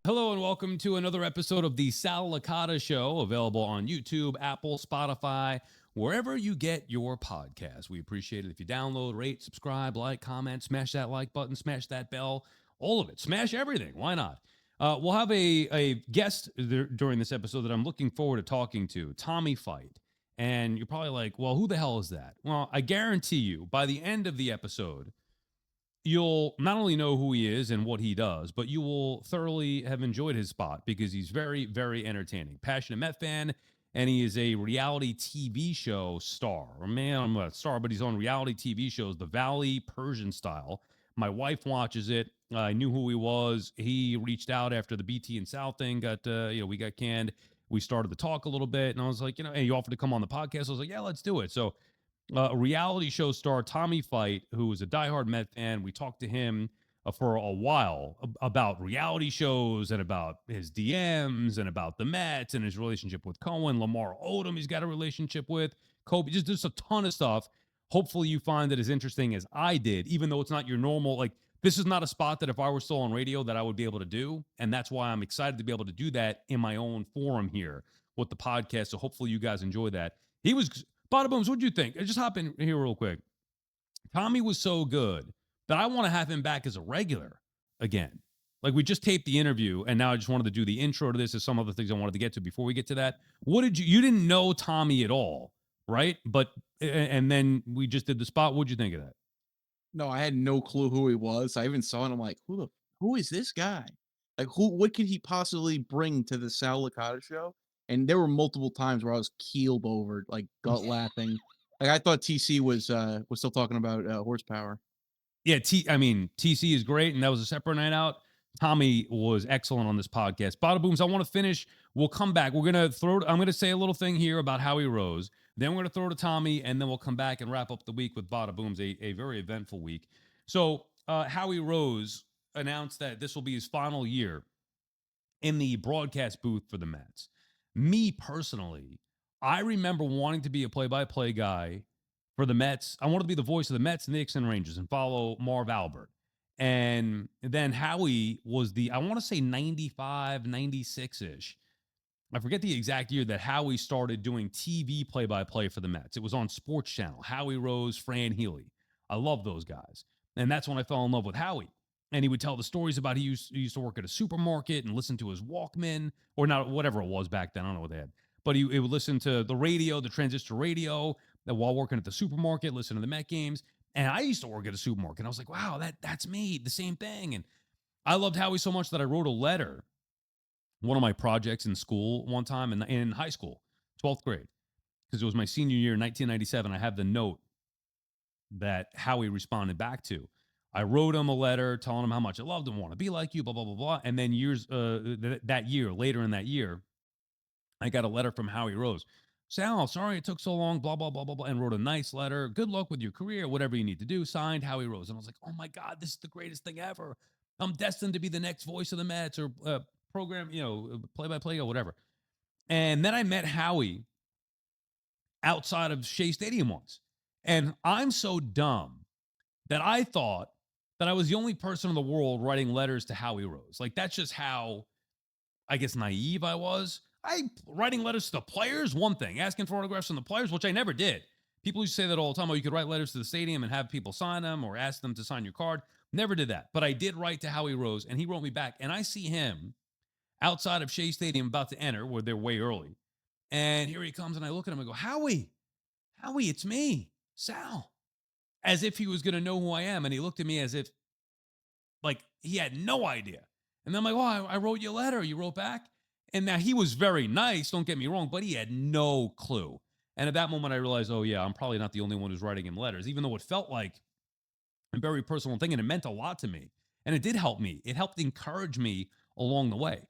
Hello and welcome to another episode of the Sal Licata Show, available on YouTube, Apple, Spotify, wherever you get your podcast. We appreciate it if you download, rate, subscribe, like, comment, smash that like button, smash that bell, all of it. Smash everything. Why not? We'll have a guest during this episode that I'm looking forward to talking to, Tommy Feight. And you're probably like, well, who the hell is that? Well, I guarantee you, by the end of the episode, you'll not only know who he is and what he does, but you will thoroughly have enjoyed his spot because he's very, very entertaining. Passionate Met fan, and he is a reality TV show star. Or man, I'm not a star, but he's on reality TV shows, the Valley Persian style. My wife watches it. I knew who he was. He reached out after the BT and Sal thing we got canned. We started to talk a little bit, and I was like, hey, you offered to come on the podcast. I was like, yeah, let's do it. So reality show star Tommy Feight, who is a diehard Met fan. We talked to him for a while about reality shows and about his DMs and about the Mets and his relationship with Cohen, Lamar Odom. He's got a relationship with Kobe. Just a ton of stuff. Hopefully, you find it as interesting as I did, even though it's not your normal. Like, this is not a spot that if I were still on radio that I would be able to do, and that's why I'm excited to be able to do that in my own forum here with the podcast. So hopefully, you guys enjoy that. He was Badabooms, what'd you think? Just hop in here real quick. Tommy was so good that I want to have him back as a regular again. Like, we just taped the interview, and now I just wanted to do the intro to this. There's some other things I wanted to get to before we get to that. What did you didn't know Tommy at all, right? But and then we just did the spot. What'd you think of that? No, I had no clue who he was. I even saw it. I'm like, who is this guy? Like, what could he possibly bring to the Sal Licata show? And there were multiple times where I was keeled over, like gut laughing. Like, I thought TC was still talking about horsepower. Yeah, TC is great, and that was a separate night out. Tommy was excellent on this podcast. Bada Booms, I want to finish. We'll come back. I'm gonna say a little thing here about Howie Rose. Then we're gonna throw to Tommy, and then we'll come back and wrap up the week with Bada Booms, a very eventful week. So Howie Rose announced that this will be his final year in the broadcast booth for the Mets. Me personally, I remember wanting to be a play-by-play guy for the Mets. I wanted to be the voice of the Mets, Knicks, and Rangers and follow Marv Albert. And then Howie was I want to say 95, 96-ish. I forget the exact year that Howie started doing TV play-by-play for the Mets. It was on Sports Channel. Howie Rose, Fran Healy. I love those guys. And that's when I fell in love with Howie. And he would tell the stories about he used to work at a supermarket and listen to his Walkman, or not, whatever it was back then. I don't know what they had. But he would listen to the radio, the transistor radio, while working at the supermarket, listen to the Met games. And I used to work at a supermarket. And I was like, wow, that's me, the same thing. And I loved Howie so much that I wrote a letter, one of my projects in school one time in high school, 12th grade, because it was my senior year in 1997. I have the note that Howie responded back to. I wrote him a letter telling him how much I loved him, want to be like you, blah, blah, blah, blah. And then later in that year, I got a letter from Howie Rose. Sal, sorry it took so long, blah, blah, blah, blah, blah, and wrote a nice letter. Good luck with your career, whatever you need to do. Signed, Howie Rose. And I was like, oh my God, this is the greatest thing ever. I'm destined to be the next voice of the Mets or program, play-by-play or whatever. And then I met Howie outside of Shea Stadium once. And I'm so dumb that I thought that I was the only person in the world writing letters to Howie Rose. Like, that's just how, I guess, naive I was. Writing letters to the players, one thing. Asking for autographs from the players, which I never did. People used to say that all the time. Oh, you could write letters to the stadium and have people sign them or ask them to sign your card. Never did that. But I did write to Howie Rose, and he wrote me back. And I see him outside of Shea Stadium about to enter, where they're way early. And here he comes, and I look at him and go, Howie, it's me, Sal. As if he was going to know who I am. And he looked at me as if, like, he had no idea. And then I'm like, oh, I wrote you a letter. You wrote back? And now he was very nice, don't get me wrong, but he had no clue. And at that moment, I realized, oh, yeah, I'm probably not the only one who's writing him letters, even though it felt like a very personal thing, and it meant a lot to me. And it did help me. It helped encourage me along the way.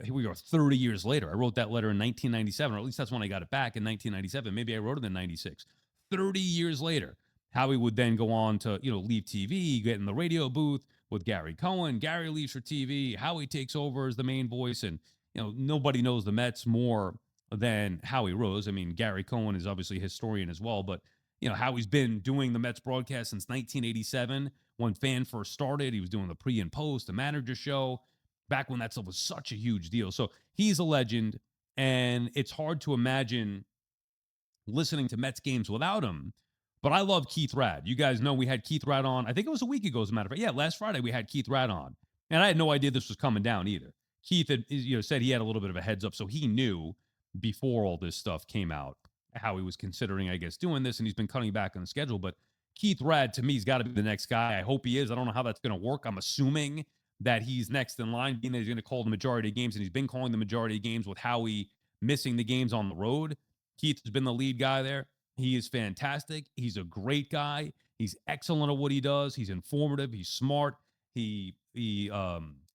Here we are 30 years later. I wrote that letter in 1997, or at least that's when I got it back in 1997. Maybe I wrote it in 96. 30 years later, Howie would then go on to, leave TV, get in the radio booth with Gary Cohen. Gary leaves for TV. Howie takes over as the main voice. And, nobody knows the Mets more than Howie Rose. I mean, Gary Cohen is obviously a historian as well, but, Howie's been doing the Mets broadcast since 1987 when Fan first started. He was doing the pre and post, the manager show. back when that stuff was such a huge deal. So he's a legend, and it's hard to imagine listening to Mets games without him. But I love Keith Rad. You guys know we had Keith Rad on. I think it was a week ago, as a matter of fact. Yeah, last Friday we had Keith Rad on, and I had no idea this was coming down either. Keith had, said he had a little bit of a heads up, so he knew before all this stuff came out how he was considering, I guess, doing this, and he's been cutting back on the schedule. But Keith Rad, to me, has got to be the next guy. I hope he is. I don't know how that's going to work. I'm assuming that he's next in line, being that he's going to call the majority of games, and he's been calling the majority of games with Howie missing the games on the road. Keith has been the lead guy there. He is fantastic. He's a great guy. He's excellent at what he does. He's informative. He's smart. He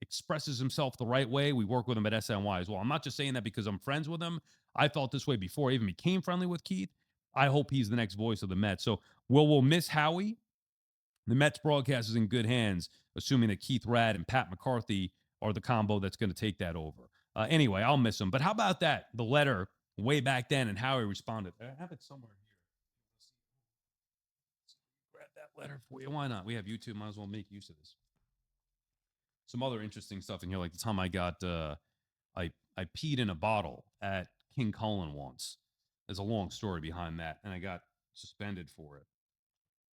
expresses himself the right way. We work with him at SNY as well. I'm not just saying that because I'm friends with him. I felt this way before I even became friendly with Keith. I hope he's the next voice of the Mets. So we'll miss Howie. The Mets broadcast is in good hands, assuming that Keith Rad and Pat McCarthy are the combo that's going to take that over. Anyway, I'll miss him. But how about that? The letter way back then and how he responded. I have it somewhere here. Grab that letter for you. Why not? We have YouTube. Might as well make use of this. Some other interesting stuff in here, like the time I got, I peed in a bottle at King Cullen once. There's a long story behind that, and I got suspended for it.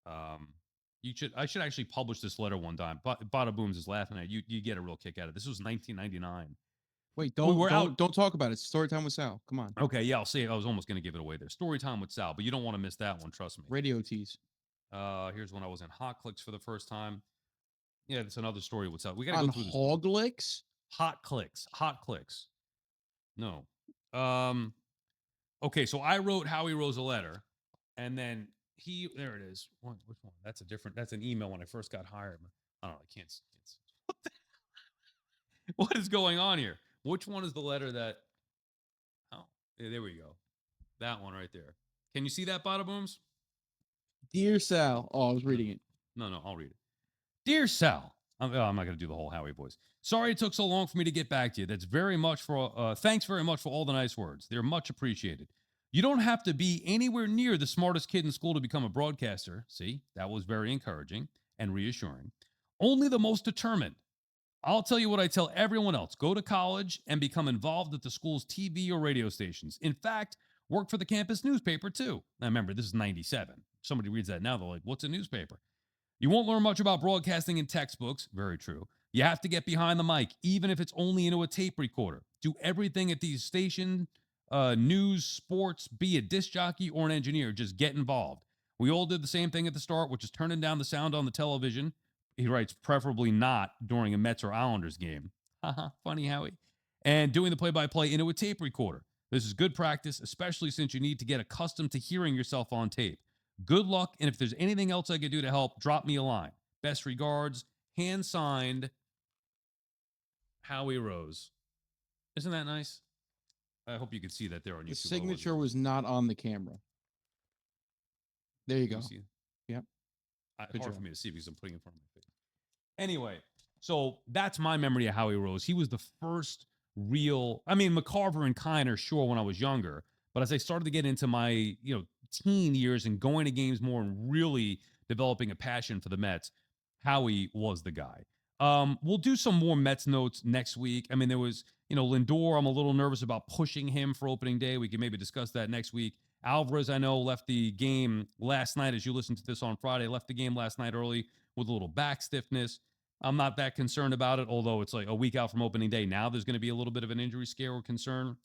I should actually publish this letter one time. Badabooms is laughing at you. You get a real kick out of it. This was 1999. Wait, don't talk about it. Story time with Sal. Come on. Okay, yeah, I'll say it. I was almost going to give it away there. Story time with Sal, but you don't want to miss that one. Trust me. Radio tease. Here's when I was in Hot Clicks for the first time. Yeah, that's another story with Sal. We got to go through this. Hog Licks? Hot Clicks. No. Okay, so I wrote Howie Rose a letter, and then there it is. Which one? That's an email when I first got hired. I don't know. I can't what is going on here? Which one is the letter that? Oh, yeah, there we go. That one right there. Can you see that, Badabooms? Dear Sal. Oh, I was reading it. No, I'll read it. Dear Sal. I'm not going to do the whole Howie voice. Sorry it took so long for me to get back to you. Thanks very much for all the nice words. They're much appreciated. You don't have to be anywhere near the smartest kid in school to become a broadcaster. See, that was very encouraging and reassuring. Only the most determined. I'll tell you what I tell everyone else. Go to college and become involved at the school's TV or radio stations. In fact, work for the campus newspaper too. Now remember, this is 97. Somebody reads that now, they're like, what's a newspaper? You won't learn much about broadcasting in textbooks. Very true. You have to get behind the mic, even if it's only into a tape recorder. Do everything at these stations, news, sports, be a disc jockey or an engineer. Just get involved. We all did the same thing at the start, which is turning down the sound on the television. He writes, preferably not during a Mets or Islanders game. Funny, Howie. And doing the play-by-play into a tape recorder. This is good practice, especially since you need to get accustomed to hearing yourself on tape. Good luck, and if there's anything else I could do to help, drop me a line. Best regards, hand-signed, Howie Rose. Isn't that nice? I hope you can see that there on YouTube. The signature was not on the camera. There you go. Yep. Hard for me to see because I'm putting it in front of my face. Anyway, so that's my memory of Howie Rose. He was the first real, McCarver and Kiner, sure, when I was younger. But as I started to get into my, teen years and going to games more and really developing a passion for the Mets, Howie was the guy. We'll do some more Mets notes next week. There was, Lindor. I'm a little nervous about pushing him for opening day. We can maybe discuss that next week. Alvarez, I know, left the game last night. As you listen to this on Friday, left the game last night early with a little back stiffness. I'm not that concerned about it, although it's like a week out from opening day. Now there's going to be a little bit of an injury scare or concern.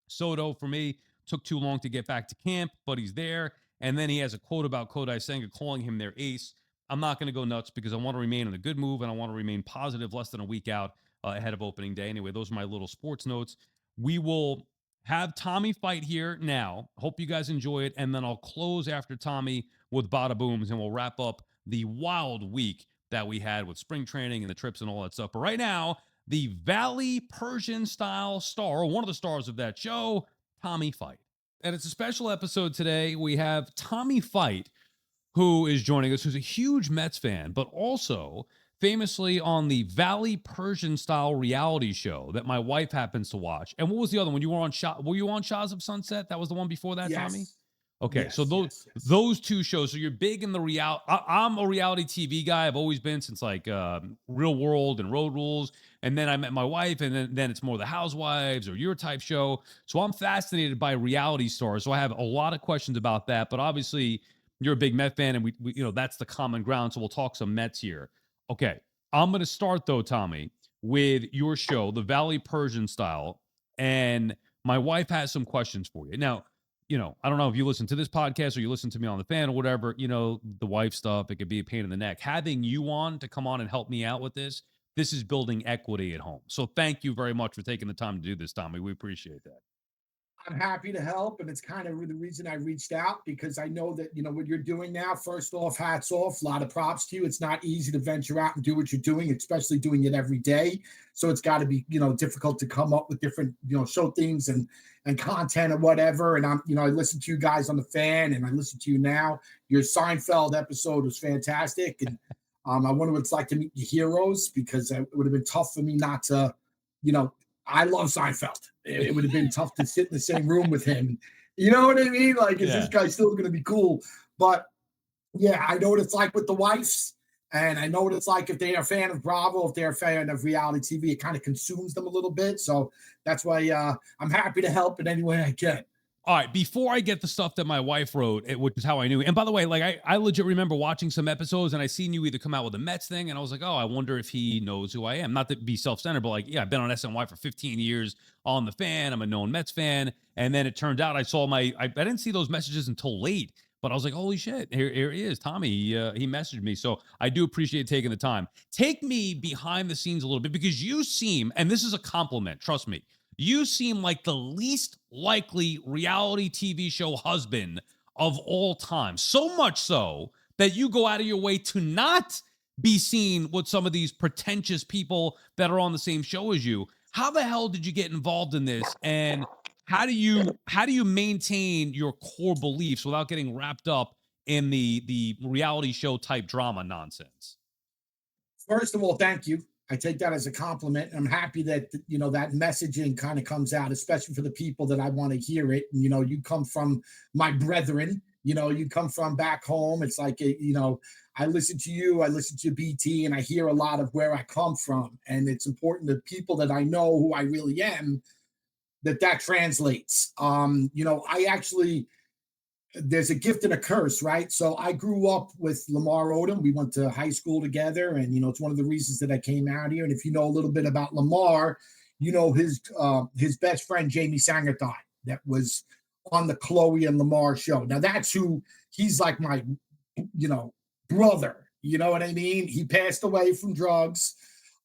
Soto, for me, took too long to get back to camp, but he's there. And then he has a quote about Kodai Senga calling him their ace. I'm not going to go nuts because I want to remain in a good move and I want to remain positive less than a week out ahead of opening day. Anyway, those are my little sports notes. We will have Tommy Feight here now. Hope you guys enjoy it. And then I'll close after Tommy with Badabooms and we'll wrap up the wild week that we had with spring training and the trips and all that stuff. But right now, the Valley Persian style star, one of the stars of that show, Tommy Feight. And it's a special episode today. We have Tommy Feight, who is joining us, who's a huge Mets fan, but also famously on the Valley Persian style reality show that my wife happens to watch. And what was the other one? You were on Shahs of Sunset? That was the one before that, yes. Tommy? Okay, so Yes, yes, yes. those two shows. So you're big in the I'm a reality TV guy. I've always been since like Real World and Road Rules, and then I met my wife, and then it's more the Housewives or your type show. So I'm fascinated by reality stars. So I have a lot of questions about that. But obviously, you're a big Met fan, and we that's the common ground. So we'll talk some Mets here. Okay, I'm gonna start though, Tommy, with your show, the Valley Persian style, and my wife has some questions for you now. I don't know if you listen to this podcast or you listen to me on the fan or whatever, the wife stuff, it could be a pain in the neck. Having you on to come on and help me out with this is building equity at home. So thank you very much for taking the time to do this, Tommy. We appreciate that. I'm happy to help, and it's kind of the reason I reached out because I know that what you're doing now. First off, hats off, a lot of props to you. It's not easy to venture out and do what you're doing, especially doing it every day. So it's got to be difficult to come up with different show themes and content or whatever. And I listen to you guys on the fan, and I listen to you now. Your Seinfeld episode was fantastic, and I wonder what it's like to meet your heroes because it would have been tough for me not to, I love Seinfeld. It would have been tough to sit in the same room with him. You know what I mean? Like, is this guy still going to be cool? But yeah, I know what it's like with the wives. And I know what it's like if they're a fan of Bravo, if they're a fan of reality TV, it kind of consumes them a little bit. So that's why I'm happy to help in any way I can. All right, before I get the stuff that my wife wrote, which is how I knew. And by the way, like I legit remember watching some episodes and I seen you either come out with a Mets thing, and I was like, oh, I wonder if he knows who I am. Not to be self-centered, but like, yeah, I've been on SNY for 15 years on the fan. I'm a known Mets fan. And then it turned out I didn't see those messages until late, but I was like, holy shit, here he is, Tommy. He messaged me. So I do appreciate taking the time. Take me behind the scenes a little bit because you seem, and this is a compliment, trust me, you seem like the least likely reality TV show husband of all time. So much so that you go out of your way to not be seen with some of these pretentious people that are on the same show as you. How the hell did you get involved in this? And how do you maintain your core beliefs without getting wrapped up in the reality show type drama nonsense? First of all, thank you. I take that as a compliment. I'm happy that that messaging kind of comes out, especially for the people that I want to hear it. And, you come from my brethren. You come from back home. It's like I listen to you, I listen to BT, and I hear a lot of where I come from. And it's important to people that I know who I really am that translates. I actually there's a gift and a curse, right? So I grew up with Lamar Odom. We went to high school together, and it's one of the reasons that I came out here. And if you know a little bit about Lamar, his best friend Jamie Sangerthai that was on the Chloe and Lamar show. Now that's who he's like my brother. You know what I mean? He passed away from drugs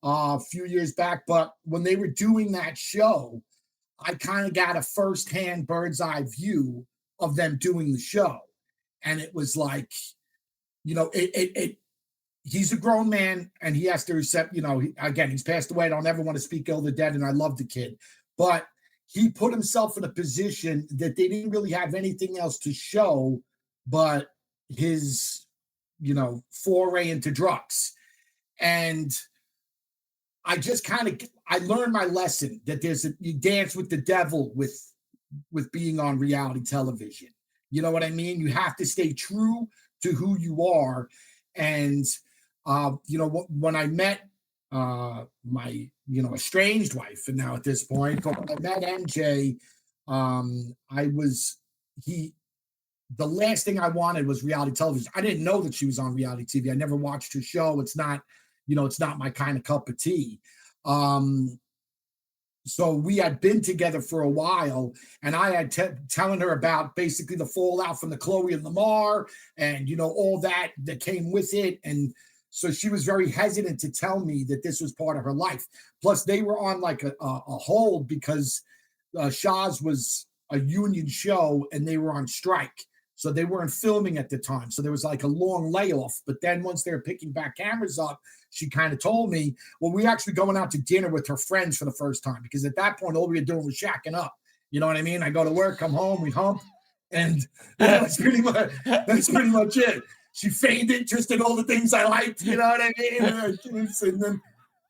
a few years back, but when they were doing that show, I kind of got a firsthand bird's eye view of them doing the show. And it was like, he's a grown man and he has to accept, again, he's passed away. I don't ever want to speak ill of the dead. And I love the kid, but he put himself in a position that they didn't really have anything else to show, but his, foray into drugs. And I just I learned my lesson that you dance with the devil with being on reality television. You know what I mean? You have to stay true to who you are. And, when I met my, estranged wife, and now at this point, when I met MJ, the last thing I wanted was reality television. I didn't know that she was on reality TV. I never watched her show. It's not, it's not my kind of cup of tea. So we had been together for a while, and I had telling her about basically the fallout from the Chloe and Lamar and, all that came with it. And so she was very hesitant to tell me that this was part of her life. Plus they were on like a hold because Shaw's was a union show and they were on strike. So they weren't filming at the time. So there was like a long layoff. But then once they were picking back cameras up, she kind of told me, well, we're actually going out to dinner with her friends for the first time. Because at that point, all we were doing was shacking up. You know what I mean? I go to work, come home, we hump. And that's pretty much it. She feigned interest in all the things I liked. You know what I mean?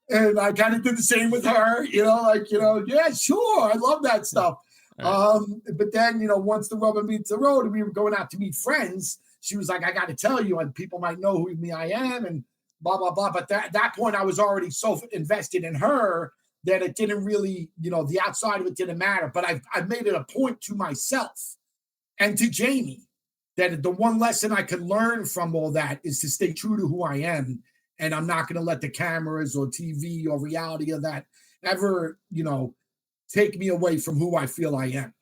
And I kind of did the same with her. Yeah, sure. I love that stuff. But then, once the rubber meets the road and we were going out to meet friends, she was like, I got to tell you, and people might know who me I am and blah, blah, blah. But that point, I was already so invested in her that it didn't really, the outside of it didn't matter. But I've made it a point to myself and to Jamie that the one lesson I can learn from all that is to stay true to who I am. And I'm not going to let the cameras or TV or reality of that ever, take me away from who I feel I am.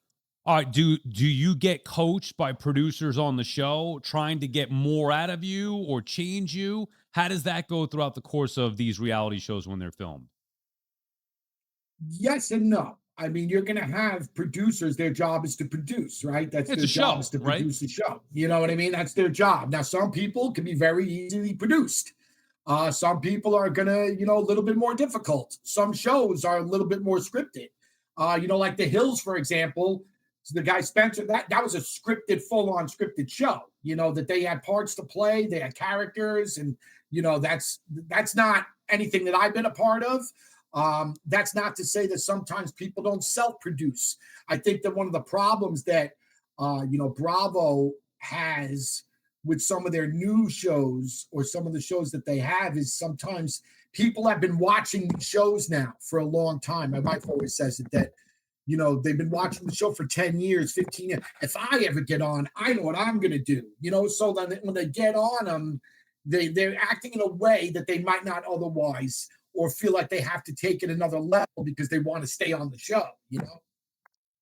All right. Do you get coached by producers on the show trying to get more out of you or change you? How does that go throughout the course of these reality shows when they're filmed? Yes and no. I mean, you're going to have producers. Their job is to produce, right? That's It's their a job show, is to right? produce the show. You know what I mean? That's their job. Now, some people can be very easily produced. Some people are going to, a little bit more difficult. Some shows are a little bit more scripted. Like The Hills, for example, the guy Spencer, that was a scripted, full-on scripted show, that they had parts to play, they had characters, and, that's not anything that I've been a part of. That's not to say that sometimes people don't self-produce. I think that one of the problems that, Bravo has with some of their new shows or some of the shows that they have is sometimes people have been watching these shows now for a long time. My wife always says it, that, they've been watching the show for 10 years, 15 years. If I ever get on, I know what I'm going to do, so then when they get on them, they're acting in a way that they might not otherwise, or feel like they have to take it another level because they want to stay on the show,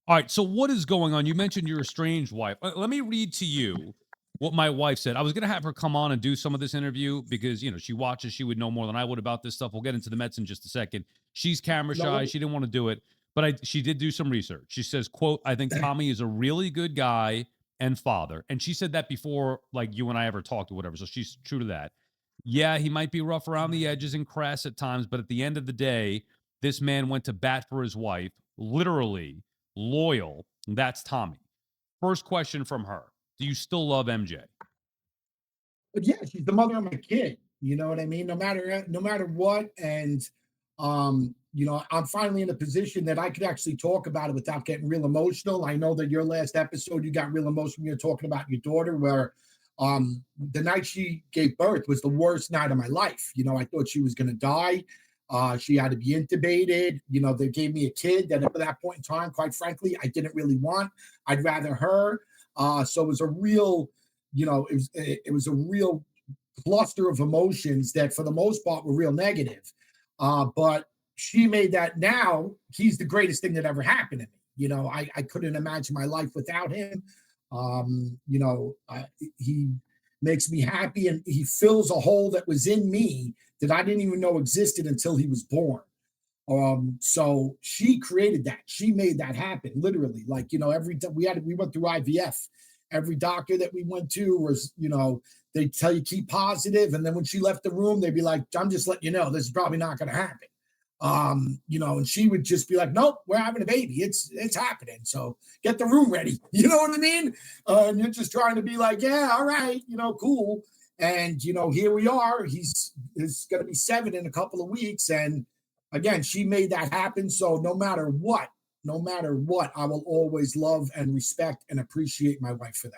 All right. So what is going on? You mentioned your estranged wife. Let me read to you what my wife said. I was going to have her come on and do some of this interview because, she watches. She would know more than I would about this stuff. We'll get into the Mets in just a second. She's camera shy. She didn't want to do it, but she did do some research. She says, quote, I think Tommy is a really good guy and father. And she said that before, like, you and I ever talked or whatever. So she's true to that. Yeah, he might be rough around the edges and crass at times, but at the end of the day, this man went to bat for his wife, literally loyal. That's Tommy. First question from her. Do you still love MJ? But yeah, she's the mother of my kid. You know what I mean? No matter what. And I'm finally in a position that I could actually talk about it without getting real emotional. I know that your last episode, you got real emotional. You're talking about your daughter, where the night she gave birth was the worst night of my life. I thought she was going to die. She had to be intubated. They gave me a kid that at that point in time, quite frankly, I didn't really want. I'd rather her. So it was a real, it was a real cluster of emotions that for the most part were real negative. But she made that, now he's the greatest thing that ever happened to me. I couldn't imagine my life without him. He makes me happy, and he fills a hole that was in me that I didn't even know existed until he was born. So she created that. She made that happen, literally. Like, every time we went through IVF. Every doctor that we went to was, they tell you keep positive, and then when she left the room, they'd be like, "I'm just letting you know this is probably not going to happen." And she would just be like, "Nope, we're having a baby. It's happening. So get the room ready." You know what I mean? And you're just trying to be like, "Yeah, all right, cool." And here we are. He's going to be 7 in a couple of weeks, and again, she made that happen. So no matter what, I will always love and respect and appreciate my wife for that.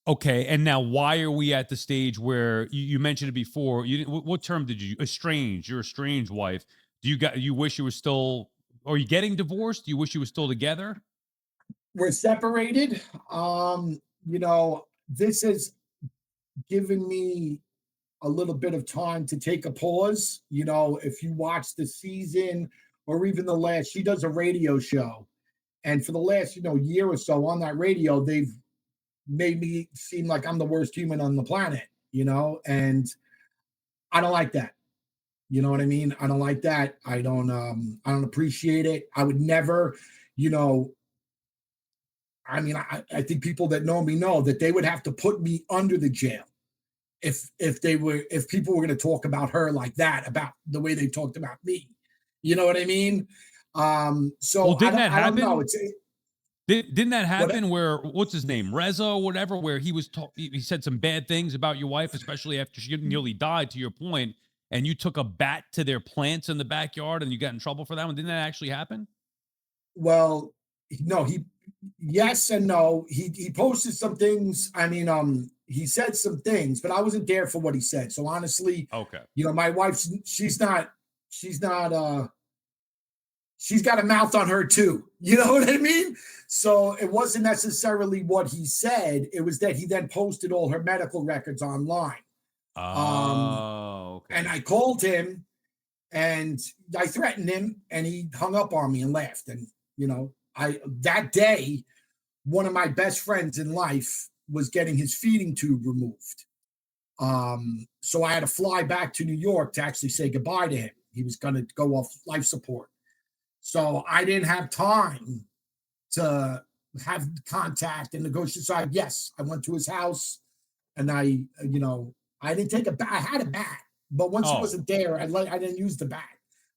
Okay, and now why are we at the stage where you mentioned it before? You didn't, what term did you estranged? Your estranged wife. You wish you were still? Are you getting divorced? Do you wish you were still together? We're separated. This has given me a little bit of time to take a pause. If you watch the season or even the last, she does a radio show. And for the last, year or so on that radio, they've made me seem like I'm the worst human on the planet, and I don't like that. You know what I mean? I don't like that. I don't appreciate it. I would never, I think people that know me know that they would have to put me under the jail if people were going to talk about her like that, about the way they talked about me. You know what I mean? So didn't that happen? I don't know. Didn't that happen where, what's his name, Reza or whatever, where he said some bad things about your wife, especially after she nearly died, to your point, and you took a bat to their plants in the backyard and you got in trouble for that one? Didn't that actually happen? Well, no, Yes and no. He posted some things. I mean, he said some things, but I wasn't there for what he said. So honestly, Okay. my wife's she's not she's got a mouth on her too. You know what I mean? So it wasn't necessarily what he said. It was that he then posted all her medical records online. Oh, And okay. I called him and I threatened him and he hung up on me and left. And, that day, one of my best friends in life was getting his feeding tube removed. So I had to fly back to New York to actually say goodbye to him. He was going to go off life support. So I didn't have time to have contact and negotiate. So yes, I went to his house and I didn't take a bat. I had a bat, but once he Oh, wasn't there, I didn't use the bat.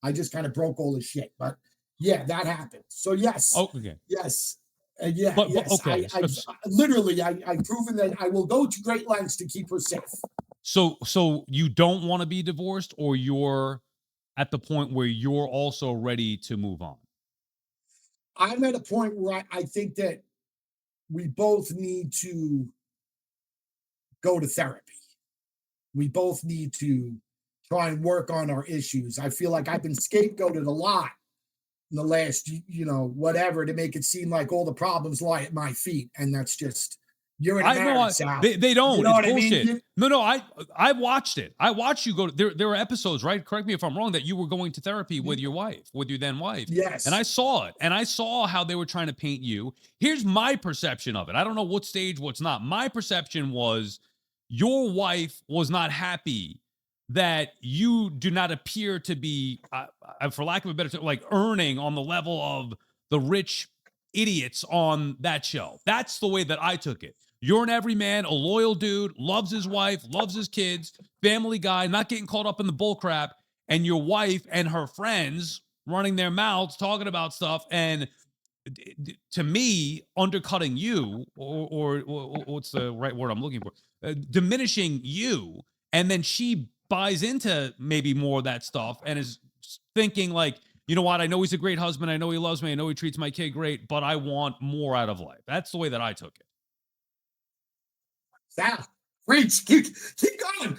I just kind of broke all his shit. But yeah, that happened. So yes, okay. yes, But yes. okay. I've proven that I will go to great lengths to keep her safe. So you don't want to be divorced, or you're at the point where you're also ready to move on? I'm at a point where I think that we both need to go to therapy. We both need to try and work on our issues. I feel like I've been scapegoated a lot in the last, whatever, to make it seem like all the problems lie at my feet. And that's just, you're in a I know marriage, Sal. they don't. You know It's what bullshit. I mean? No, I watched it. I watched you go. There were episodes, right? Correct me if I'm wrong, that you were going to therapy with your wife, with your then wife. And I Yes. saw it, and I saw how they were trying to paint you. Here's my perception of it. I don't know what stage, what's not. My perception was your wife was not happy that you do not appear to be, for lack of a better term, like earning on the level of the rich idiots on that show. That's the way that I took it. You're an everyman, a loyal dude, loves his wife, loves his kids, family guy, not getting caught up in the bull crap. And your wife and her friends running their mouths, talking about stuff, and to me, undercutting you, or what's the right word I'm looking for? Diminishing you. And then she buys into maybe more of that stuff and is thinking like, you know what? I know he's a great husband. I know he loves me. I know he treats my kid great, but I want more out of life. That's the way that I took it. Sal, preach. Keep going.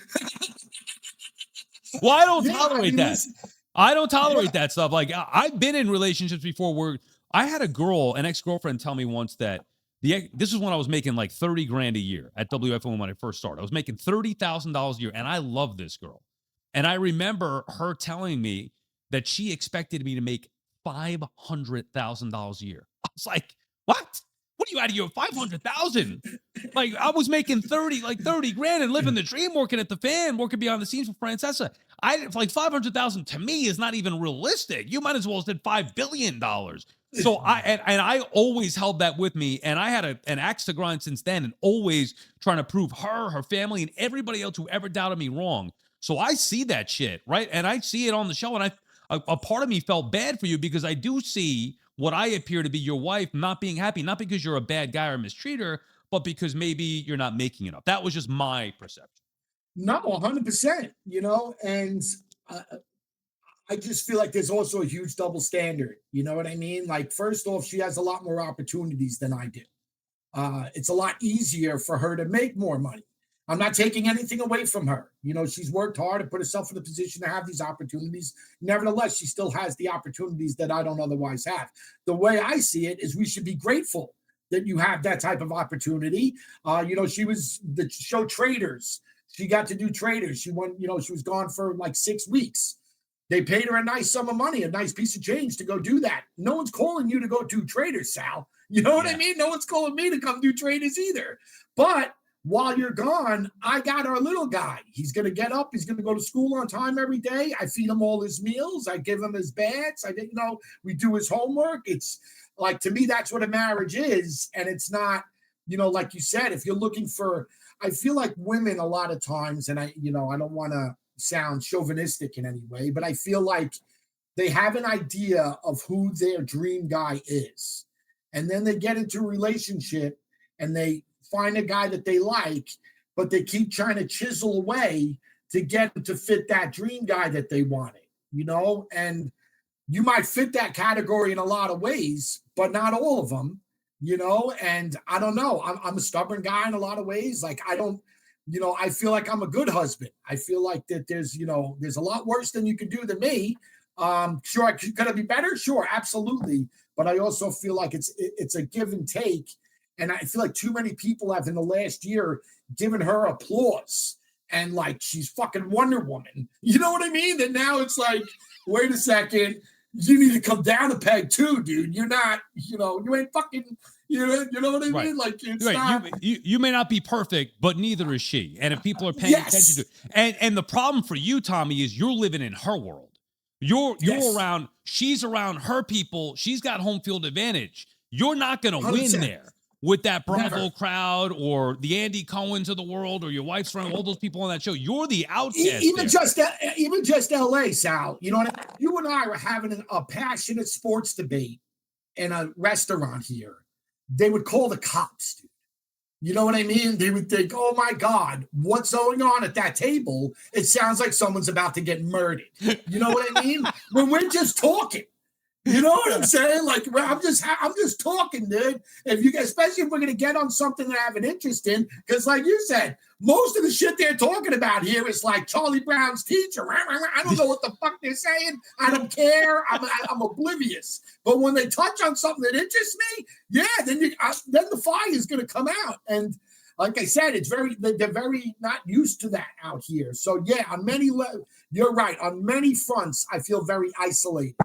Well, I don't Yeah, tolerate that. listen, I don't tolerate yeah. that stuff. Like I've been in relationships before where I had a girl, an ex-girlfriend, tell me once that this is when I was making like 30 grand a year at WFAN when I first started. I was making $30,000 a year, and I love this girl. And I remember her telling me that she expected me to make $500,000 a year. I was like, what? What are you out of your 500,000? Like I was making 30 grand and living the dream, working at the fan, working behind the scenes for Francesa. I like 500,000 to me is not even realistic. You might as well have said $5 billion. So I always held that with me, and I had an axe to grind since then, and always trying to prove her family, and everybody else who ever doubted me wrong. So I see that shit, right? And I see it on the show, and a part of me felt bad for you because I do see what I appear to be your wife not being happy, not because you're a bad guy or mistreat her, but because maybe you're not making enough. That was just my perception. No, 100%, and uh, I just feel like there's also a huge double standard. You know what I mean? Like, first off, she has a lot more opportunities than I do. It's a lot easier for her to make more money. I'm not taking anything away from her. She's worked hard and put herself in a position to have these opportunities. Nevertheless, she still has the opportunities that I don't otherwise have. The way I see it is we should be grateful that you have that type of opportunity. She was the show Traders. She got to do Traders. She won, she was gone for like 6 weeks. They paid her a nice sum of money, a nice piece of change to go do that. No one's calling you to go do Traders, Sal. You know what I mean? No one's calling me to come do Traders either. But while you're gone, I got our little guy. He's going to get up. He's going to go to school on time every day. I feed him all his meals. I give him his baths. We do his homework. It's like, to me, that's what a marriage is. And it's not, like you said, if you're looking for, I feel like women a lot of times, and I don't want to sound chauvinistic in any way, but I feel like they have an idea of who their dream guy is. And then they get into a relationship and they find a guy that they like, but they keep trying to chisel away to get to fit that dream guy that they wanted, and you might fit that category in a lot of ways, but not all of them. and I don't know. I'm a stubborn guy in a lot of ways. Like, I don't, I feel like I'm a good husband. I feel like that there's a lot worse than you can do than me. Sure, could it be better? Sure, absolutely. But I also feel like it's a give and take. And I feel like too many people have in the last year given her applause and like she's fucking Wonder Woman. You know what I mean? That now it's like, wait a second, you need to come down a peg too, dude. You're not, you ain't fucking, you know what I mean? Right. Like, it's Right. not. You may not be perfect, but neither is she. And if people are paying attention to it, and the problem for you, Tommy, is you're living in her world. You're around, she's around her people. She's got home field advantage. You're not going to win there with that Bravo crowd or the Andy Cohens of the world or your wife's friend, all those people on that show. You're the outcast. Even just LA, Sal. You know what I mean? You and I were having a passionate sports debate in a restaurant here. They would call the cops, dude. You know what I mean? They would think, oh my God, what's going on at that table? It sounds like someone's about to get murdered. You know what I mean? When we're just talking. You know what I'm saying? Like, I'm just talking, dude. Especially if we're gonna get on something that I have an interest in, because like you said, most of the shit they're talking about here is like Charlie Brown's teacher. I don't know what the fuck they're saying. I don't care. I'm oblivious. But when they touch on something that interests me, yeah, then the fire is gonna come out. And like I said, they're very not used to that out here. So yeah, on many you're right. On many fronts, I feel very isolated.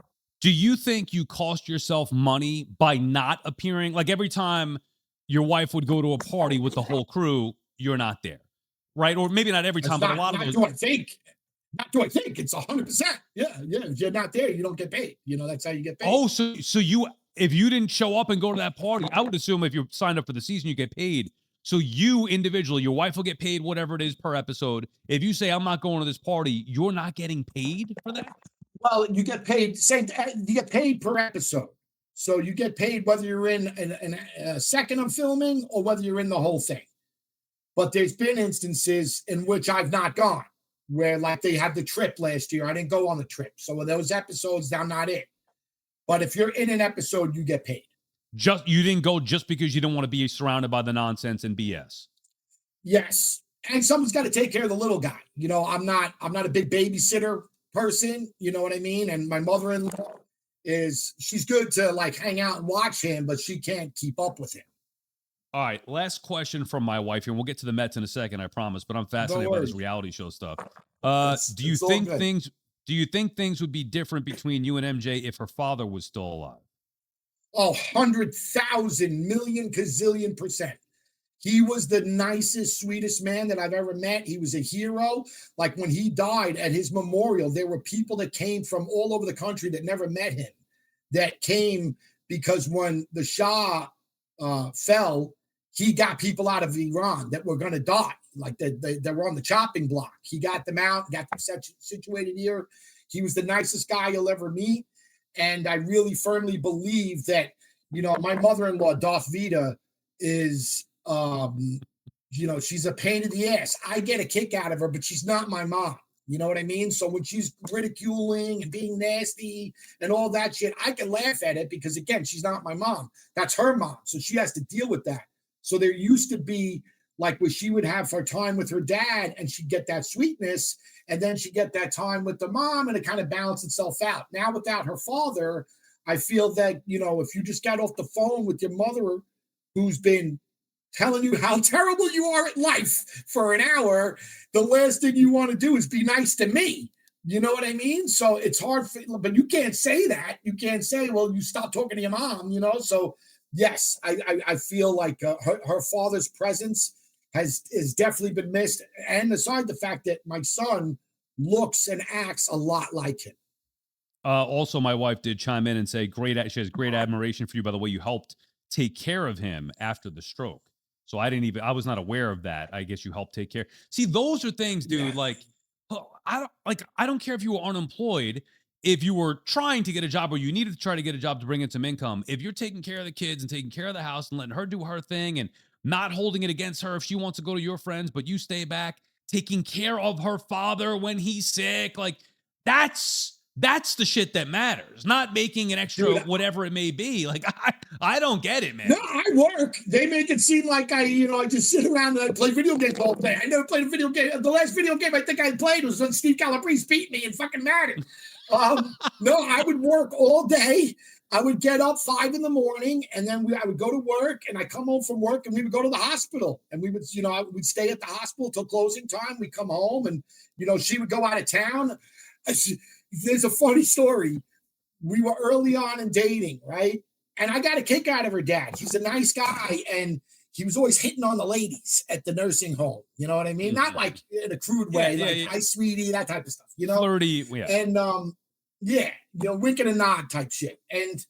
Do you think you cost yourself money by not appearing? Like every time your wife would go to a party with the whole crew, you're not there, right? Or maybe not every time, but a lot of them. Not do I think it's 100%. Yeah. If you're not there, you don't get paid. That's how you get paid. Oh, so if you didn't show up and go to that party, I would assume if you're signed up for the season, you get paid. So you individually, your wife will get paid whatever it is per episode. If you say I'm not going to this party, you're not getting paid for that? Well, you get paid you get paid per episode. So you get paid whether you're in a second of filming or whether you're in the whole thing. But there's been instances in which I've not gone, where like they had the trip last year. I didn't go on the trip. So those episodes, I'm not in. But if you're in an episode, you get paid. You didn't go just because you didn't want to be surrounded by the nonsense and BS. Yes. And someone's got to take care of the little guy. I'm not a big babysitter person, you know what I mean? And my mother-in-law she's good to like hang out and watch him, but she can't keep up with him. All right, last question from my wife here. We'll get to the Mets in a second, I promise, but I'm fascinated by this reality show stuff. Do you think things would be different between you and MJ if her father was still alive? 100,000 million gazillion %. He was the nicest, sweetest man that I've ever met. He was a hero. Like when he died at his memorial, there were people that came from all over the country that never met him, that came because when the Shah fell, he got people out of Iran that were going to die. Like they were on the chopping block. He got them out, got them situated here. He was the nicest guy you'll ever meet. And I really firmly believe that, my mother-in-law, Darth Vader, is... she's a pain in the ass. I get a kick out of her, but she's not my mom. You know what I mean? So when she's ridiculing and being nasty and all that shit, I can laugh at it because, again, she's not my mom. That's her mom. So she has to deal with that. So there used to be like where she would have her time with her dad and she'd get that sweetness and then she'd get that time with the mom and it kind of balanced itself out. Now without her father, I feel that, if you just got off the phone with your mother who's been telling you how terrible you are at life for an hour, the last thing you want to do is be nice to me. You know what I mean? So it's hard, but you can't say that. You can't say, well, you stop talking to your mom, So yes, I feel like her father's presence has definitely been missed. And aside the fact that my son looks and acts a lot like him. Also, my wife did chime in and say, she has great admiration for you by the way you helped take care of him after the stroke. So I was not aware of that. I guess you helped take care. See, those are things, dude, yeah. Like, I don't care if you were unemployed, if you were trying to get a job or you needed to try to get a job to bring in some income, if you're taking care of the kids and taking care of the house and letting her do her thing and not holding it against her if she wants to go to your friends, but you stay back, taking care of her father when he's sick, like that's the shit that matters, not making an extra whatever it may be. Like I don't get it, man. No, I work. They make it seem like I just sit around and I play video games all day. I never played a video game. The last video game I think I played was when Steve Calabrese beat me in fucking Madden. No, I would work all day. I would get up 5 a.m. and then I would go to work, and I come home from work, and we would go to the hospital, and we would, we'd stay at the hospital till closing time. We'd come home, and she would go out of town. There's a funny story. We were early on in dating, right? And I got a kick out of her dad. He's a nice guy, and he was always hitting on the ladies at the nursing home. You know what I mean? Not like in a crude way, hi, sweetie, that type of stuff. Flirty, yeah. And wink and a nod type shit. And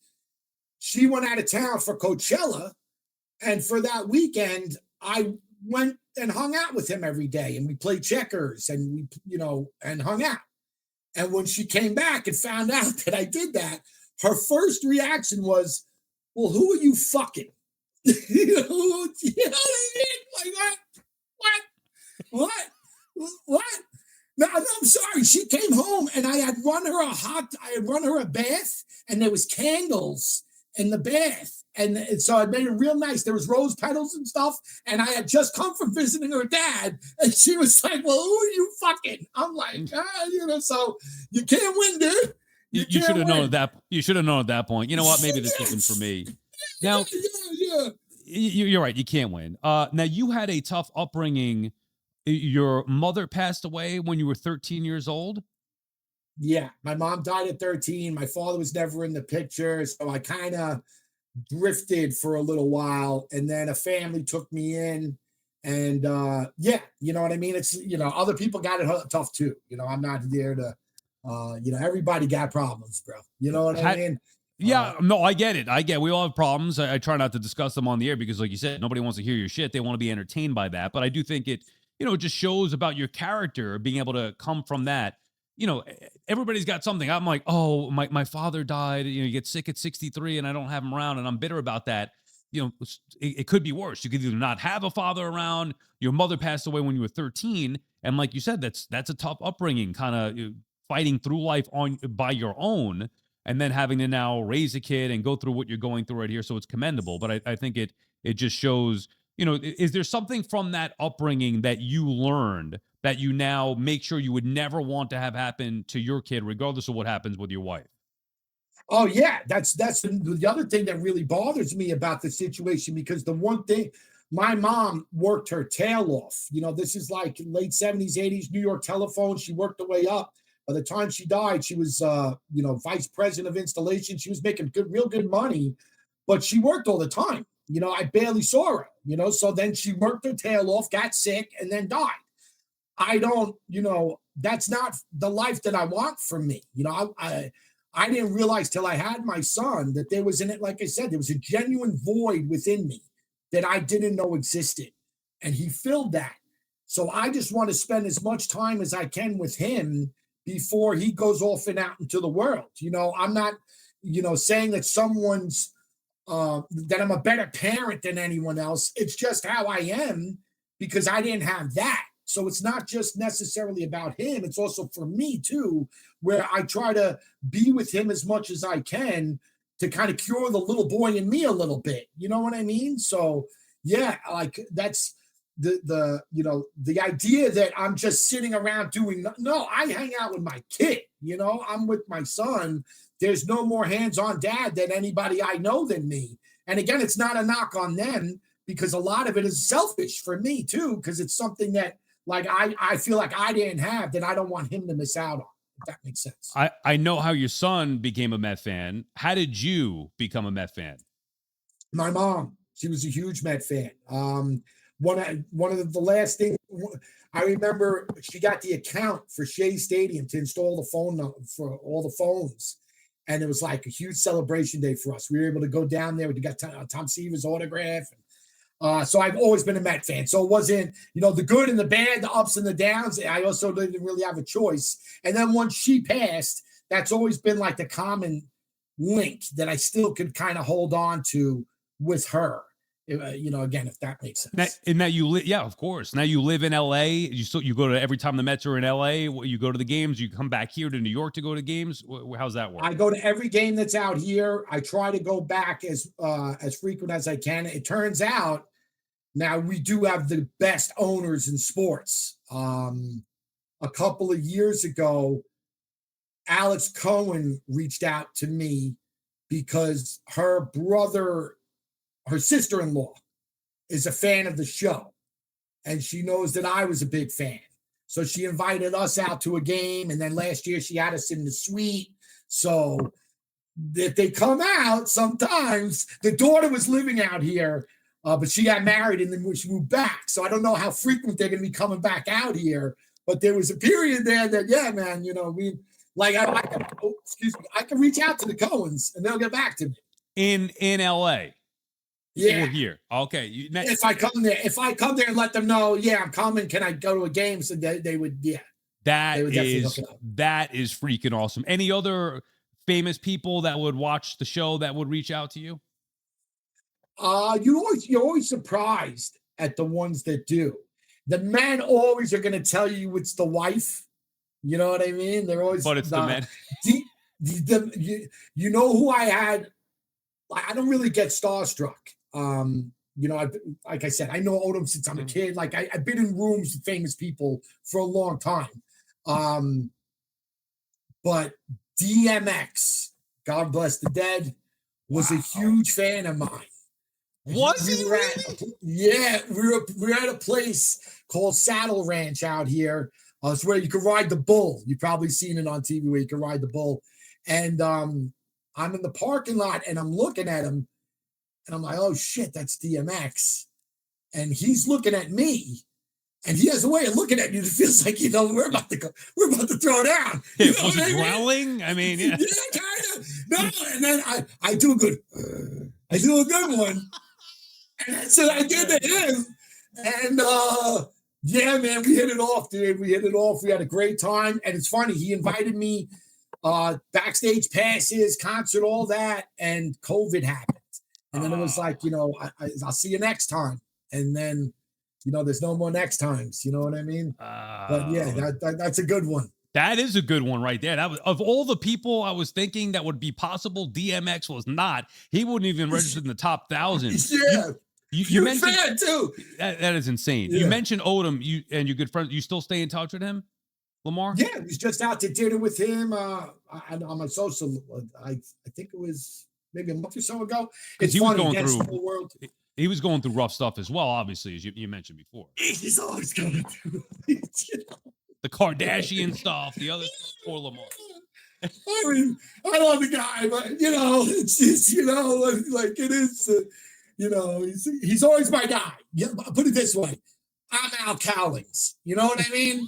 she went out of town for Coachella, and for that weekend, I went and hung out with him every day, and we played checkers, and and hung out. And when she came back and found out that I did that, her first reaction was, "Well, who are you fucking?" You know what I mean? Like what? No, I'm sorry. She came home, and I had run her a bath, and there was candles in the bath. And so I made it real nice. There was rose petals and stuff. And I had just come from visiting her dad. And she was like, "Well, who are you fucking?" I'm like, so you can't win, dude. You should have known that. You should have known at that point. You know what? Maybe this isn't for me. Now, you're right. You can't win. Now, you had a tough upbringing. Your mother passed away when you were 13 years old? Yeah. My mom died at 13. My father was never in the picture. So I kind of drifted for a little while. And then a family took me in. And you know what I mean? It's, other people got it tough too. I'm not there to, everybody got problems, bro. You know what I mean? Yeah, no, I get it. We all have problems. I try not to discuss them on the air because, like you said, nobody wants to hear your shit. They want to be entertained by that. But I do think it, it just shows about your character, being able to come from that. Everybody's got something. I'm like, oh, my father died. You get sick at 63 and I don't have him around and I'm bitter about that. It could be worse. You could either not have a father around. Your mother passed away when you were 13. And like you said, that's a tough upbringing, kind of fighting through life by your own, and then having to now raise a kid and go through what you're going through right here. So it's commendable. But I think it just shows, is there something from that upbringing that you learned that you now make sure you would never want to have happen to your kid, regardless of what happens with your wife? Oh yeah, that's the other thing that really bothers me about the situation, because the one thing, my mom worked her tail off. This is like late 70s, 80s, New York telephone. She worked her way up. By the time she died, she was vice president of installation. She was making real good money, but she worked all the time. I barely saw her. So then she worked her tail off, got sick, and then died. I don't, that's not the life that I want for me. I didn't realize till I had my son that there was in it, like I said, there was a genuine void within me that I didn't know existed. And he filled that. So I just want to spend as much time as I can with him before he goes off and out into the world. I'm not, saying that someone's, that I'm a better parent than anyone else. It's just how I am, because I didn't have that. So it's not just necessarily about him. It's also for me too, where I try to be with him as much as I can to kind of cure the little boy in me a little bit. You know what I mean? So yeah, like that's the idea that I'm just sitting around doing, no, I hang out with my kid. I'm with my son. There's no more hands-on dad than anybody I know than me. And again, it's not a knock on them, because a lot of it is selfish for me too, because it's something that, like, I feel like I didn't have, that I don't want him to miss out on, if that makes sense. I know how your son became a Met fan. How did you become a Met fan? My mom, she was a huge Met fan. One of the last things I remember, she got the account for Shea Stadium to install the phone number for all the phones. And it was like a huge celebration day for us. We were able to go down there. We got Tom Seaver's autograph. So I've always been a Met fan. So it wasn't, the good and the bad, the ups and the downs. I also didn't really have a choice. And then once she passed, that's always been like the common link that I still could kind of hold on to with her, Again, if that makes sense. Now you live, yeah, of course. Now you live in LA. You go to every time the Mets are in LA. You go to the games. You come back here to New York to go to games. How's that work? I go to every game that's out here. I try to go back as frequent as I can. It turns out now we do have the best owners in sports. A couple of years ago, Alex Cohen reached out to me because her sister-in-law is a fan of the show, and she knows that I was a big fan. So she invited us out to a game, and then last year she had us in the suite. So if they come out, sometimes the daughter was living out here, but she got married and then she moved back. So I don't know how frequent they're going to be coming back out here. But there was a period there that, yeah, man, I can reach out to the Cohens and they'll get back to me. In LA. Yeah. Or here. Okay. If I come there and let them know, yeah, I'm coming. Can I go to a game? So they would, yeah. That is freaking awesome. Any other famous people that would watch the show that would reach out to you? You're always surprised at the ones that do. The men always are going to tell you it's the wife. You know what I mean? They're always, but it's the men. You know who I had? I don't really get starstruck. Like I said, I know Odom since I'm a kid. Like I've been in rooms with famous people for a long time. But DMX, God bless the dead, was a huge fan of mine. Was he really? Yeah, we're at a place called Saddle Ranch out here. It's where you can ride the bull. You've probably seen it on TV where you can ride the bull. And I'm in the parking lot and I'm looking at him and I'm like, oh shit, that's DMX. And he's looking at me. And he has a way of looking at you that feels like, we're about to throw down. Was he growling? I mean, yeah. Yeah, kind of. No, and then I do a good one. And that's what I did to him. And yeah, man, we hit it off, dude. We hit it off. We had a great time. And it's funny, he invited me backstage passes, concert, all that, and COVID happened. And then it was like, I'll see you next time. And then, there's no more next times. You know what I mean? But yeah, that's a good one. That is a good one right there. That was, of all the people I was thinking that would be possible, DMX was not. He wouldn't even register in the top 1,000. Yeah. You mentioned fan too. That is insane. Yeah. You mentioned Odom, and your good friend. You still stay in touch with him, Lamar? Yeah, I was just out to dinner with him on my social. I think it was maybe a month or so ago. It's he funny, was going through. the whole world. He was going through rough stuff as well, obviously, as you mentioned before. He's always going through. The Kardashian stuff, the other stuff, poor Lamar. I mean, I love the guy, but it's just like it is. He's always my guy. Yeah, put it this way, I'm Al Cowlings. You know what I mean?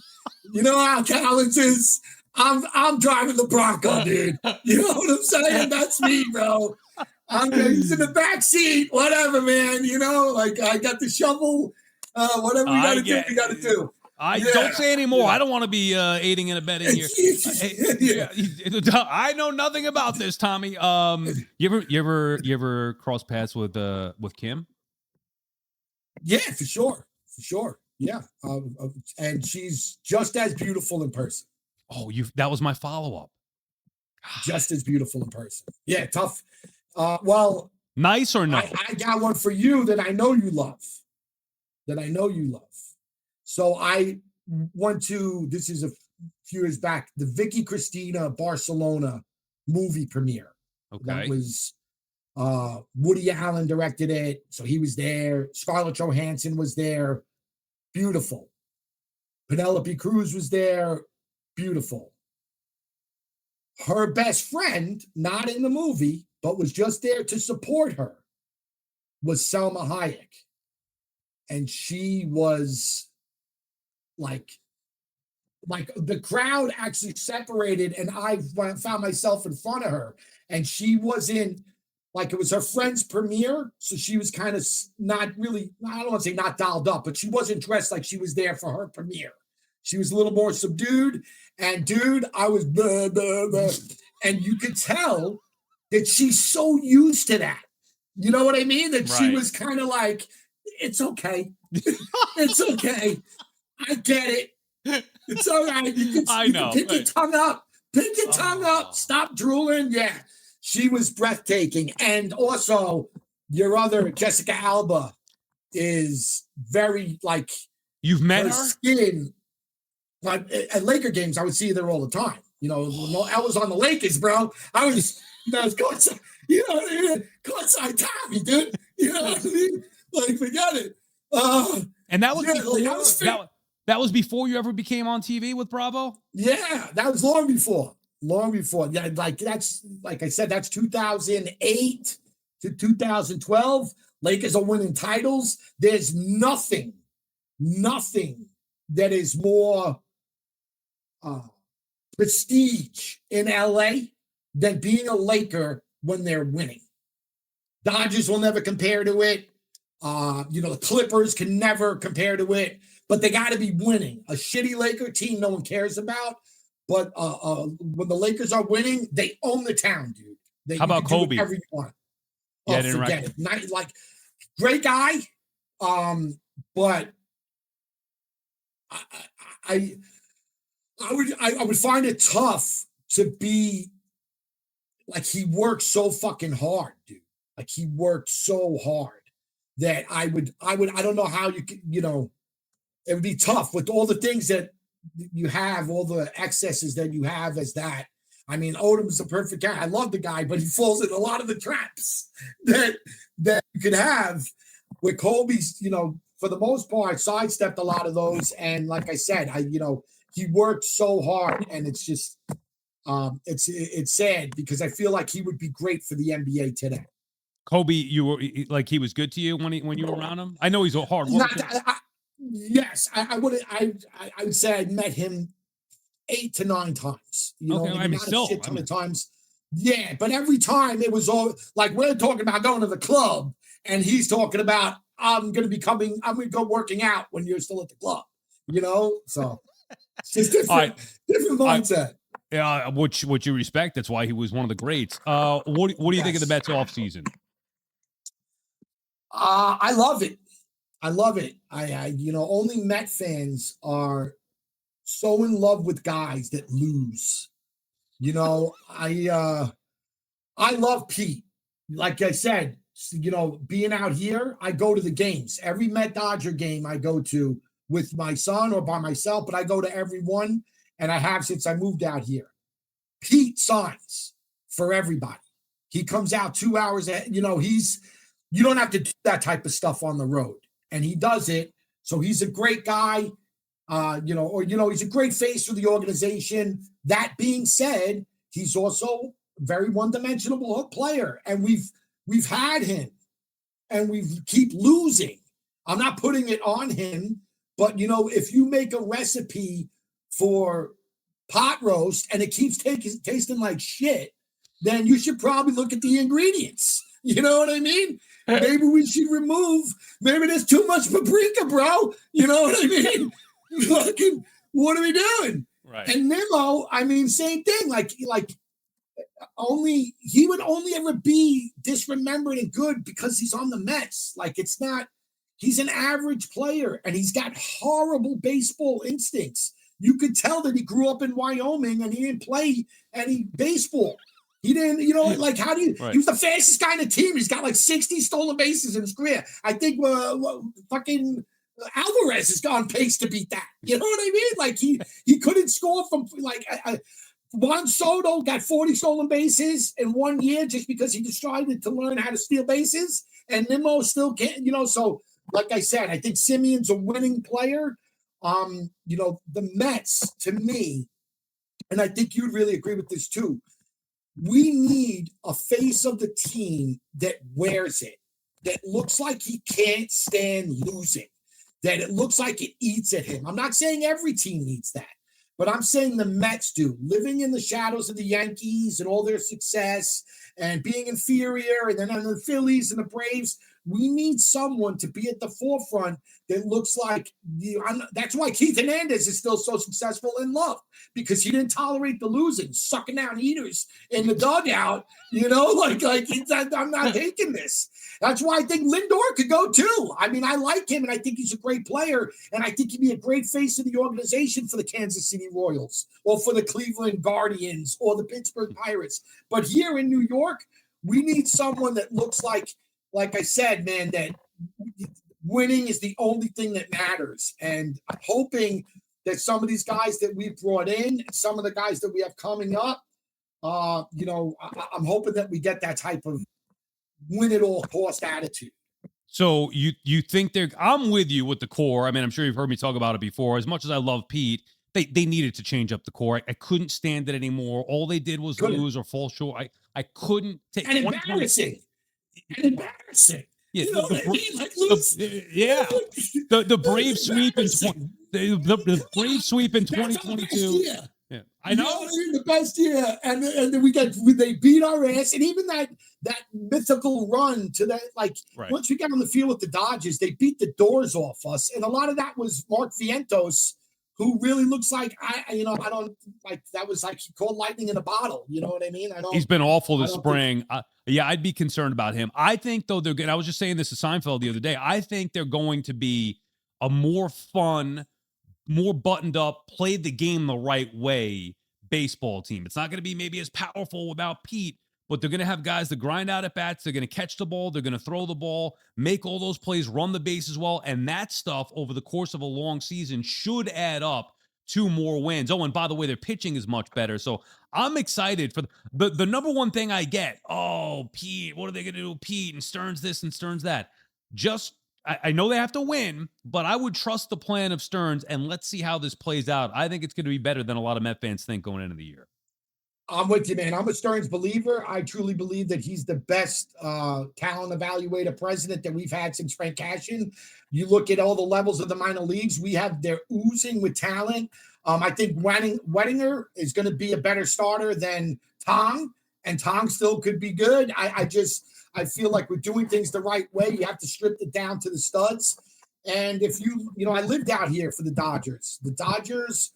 You know Al Cowlings is. I'm driving the Bronco, dude. You know what I'm saying? That's me, bro. He's in the back seat, whatever, man. Like I got the shovel. Whatever we got to do, we got to do. Don't say anymore. I don't want to be aiding and abetting here. I know nothing about this, Tommy. You ever cross paths with Kim? Yeah, for sure. Yeah, and she's just as beautiful in person. Oh, that was my follow-up. Just as beautiful in person. Yeah, tough. Well, nice or no? I got one for you that I know you love. So I went to, this is a few years back, the Vicky Cristina Barcelona movie premiere. Okay. That was Woody Allen directed it, so he was there. Scarlett Johansson was there. Beautiful. Penelope Cruz was there. Beautiful. Her best friend, not in the movie, but was just there to support her, was Selma Hayek. And she was like the crowd actually separated, and I found myself in front of her. And she was in, like, it was her friend's premiere. So she was kind of not really, I don't want to say not dialed up, but she wasn't dressed like she was there for her premiere. She was a little more subdued. And dude, I was blah, blah, blah. And you could tell that she's so used to that. You know what I mean? That she Right. was kind of like, it's okay. It's okay. I get it. It's all right. You can pick your tongue up. Pick your tongue up. Stop drooling. Yeah. She was breathtaking. And also, your other Jessica Alba is very like, you've met her? Skin. Like at Laker games, I would see her there all the time. You know, I was on the Lakers, bro. I was courtside, courtside Tommy, dude. You know what I mean? Like, forget it. And that was that was before you ever became on TV with Bravo? Yeah, that was long before. Long before. Yeah, that's like I said, that's 2008 to 2012. Lakers are winning titles. There's nothing that is more prestige in LA than being a Laker when they're winning. Dodgers will never compare to it. The Clippers can never compare to it, but they got to be winning. A shitty Laker team no one cares about, but when the Lakers are winning, they own the town, dude. How about Kobe? Whatever you want. Yeah, forget it. Not, like, great guy, but I would find it tough to be like, he worked so fucking hard, dude. Like, he worked so hard that I don't know how you could, it would be tough with all the things that you have, all the excesses that you have as that. I mean, Odom's a perfect guy. I love the guy, but he falls in a lot of the traps that you could have with Kobe's, for the most part, sidestepped a lot of those. And like I said, he worked so hard, and it's just, it's sad because I feel like he would be great for the NBA today. Kobe, you were like, he was good to you when you were around him? I know he's a hard worker. Yes, I would say I met him 8 to 9 times. Okay, I mean, still, a ton of times. Yeah, but every time it was all like, we're talking about going to the club, and he's talking about, I'm going to go working out when you're still at the club. So it's just different mindset. Yeah, which you respect. That's why he was one of the greats. What do you think of the Mets offseason? I love it. I love it. Only Met fans are so in love with guys that lose. I love Pete. Like I said, being out here, I go to the games. Every Met Dodger game I go to with my son or by myself, but I go to every one, and I have since I moved out here. Pete signs for everybody. He comes out 2 hours ahead. You don't have to do that type of stuff on the road, and he does it. So he's a great guy, he's a great face for the organization. That being said, he's also a very one-dimensional player, and we've had him, and we keep losing. I'm not putting it on him, but if you make a recipe for pot roast and it keeps tasting like shit, then you should probably look at the ingredients. You know what I mean? Maybe we should maybe there's too much paprika, bro. You know what I mean? Fucking, what are we doing? Right. And Nimmo, I mean, same thing. Like he would only ever be disremembered and good because he's on the Mets. Like, it's not, he's an average player, and he's got horrible baseball instincts. You could tell that he grew up in Wyoming and he didn't play any baseball. He didn't, how do you, right. He was the fastest guy in the team. He's got like 60 stolen bases in his career. I think fucking Alvarez is on pace to beat that. You know what I mean? Like, he couldn't score from, like, Juan Soto got 40 stolen bases in 1 year just because he decided to learn how to steal bases, and Nimmo still can't, so like I said, I think Simeon's a winning player. The Mets, to me, and I think you'd really agree with this too, we need a face of the team that wears it, that looks like he can't stand losing, that it looks like it eats at him. I'm not saying every team needs that, but I'm saying the Mets do. Living in the shadows of the Yankees and all their success and being inferior, and then on the Phillies and the Braves, We need someone to be at the forefront that looks like that's why Keith Hernandez is still so successful and loved, because he didn't tolerate the losing, sucking down heaters in the dugout. I'm not taking this. That's why I think Lindor could go too. I mean, I like him, and I think he's a great player, and I think he'd be a great face of the organization for the Kansas City Royals or for the Cleveland Guardians or the Pittsburgh Pirates. But here in New York, we need someone that looks like I said, man, that winning is the only thing that matters. And I'm hoping that some of these guys that we've brought in, some of the guys that we have coming up, I'm hoping that we get that type of win at all cost attitude. So you think I'm with you with the core. I mean, I'm sure you've heard me talk about it before. As much as I love Pete, they needed to change up the core. I couldn't stand it anymore. All they did was lose or fall short. I couldn't take and embarrassing. Yeah, you know what I mean? Like the Brave sweep in the Brave sweep in 2022. Yeah, I know. The best year, and then they beat our ass, and even that mythical run to that, once we got on the field with the Dodgers, they beat the doors off us, and a lot of that was Mark Vientos, who really looks like I don't like that was like he caught lightning in a bottle. You know what I mean? He's been awful this spring. I'd be concerned about him. I think though they're good. I was just saying this to Seinfeld the other day. I think they're going to be a more fun, more buttoned up, play the game the right way baseball team. It's not going to be maybe as powerful without Pete, but they're going to have guys that grind out at bats. They're going to catch the ball. They're going to throw the ball, make all those plays, run the bases well. And that stuff over the course of a long season should add up to more wins. Oh, and by the way, their pitching is much better. So I'm excited for the number one thing I get. Oh, Pete, what are they going to do? Pete and Stearns this and Stearns that. I know they have to win, but I would trust the plan of Stearns, and let's see how this plays out. I think it's going to be better than a lot of Met fans think going into the year. I'm with you, man. I'm a Stearns believer. I truly believe that he's the best talent evaluator president that we've had since Frank Cashin. You look at all the levels of the minor leagues, they're oozing with talent. I think Wettinger is going to be a better starter than Tong, and Tong still could be good. I feel like we're doing things the right way. You have to strip it down to the studs. And if I lived out here for the Dodgers. The Dodgers,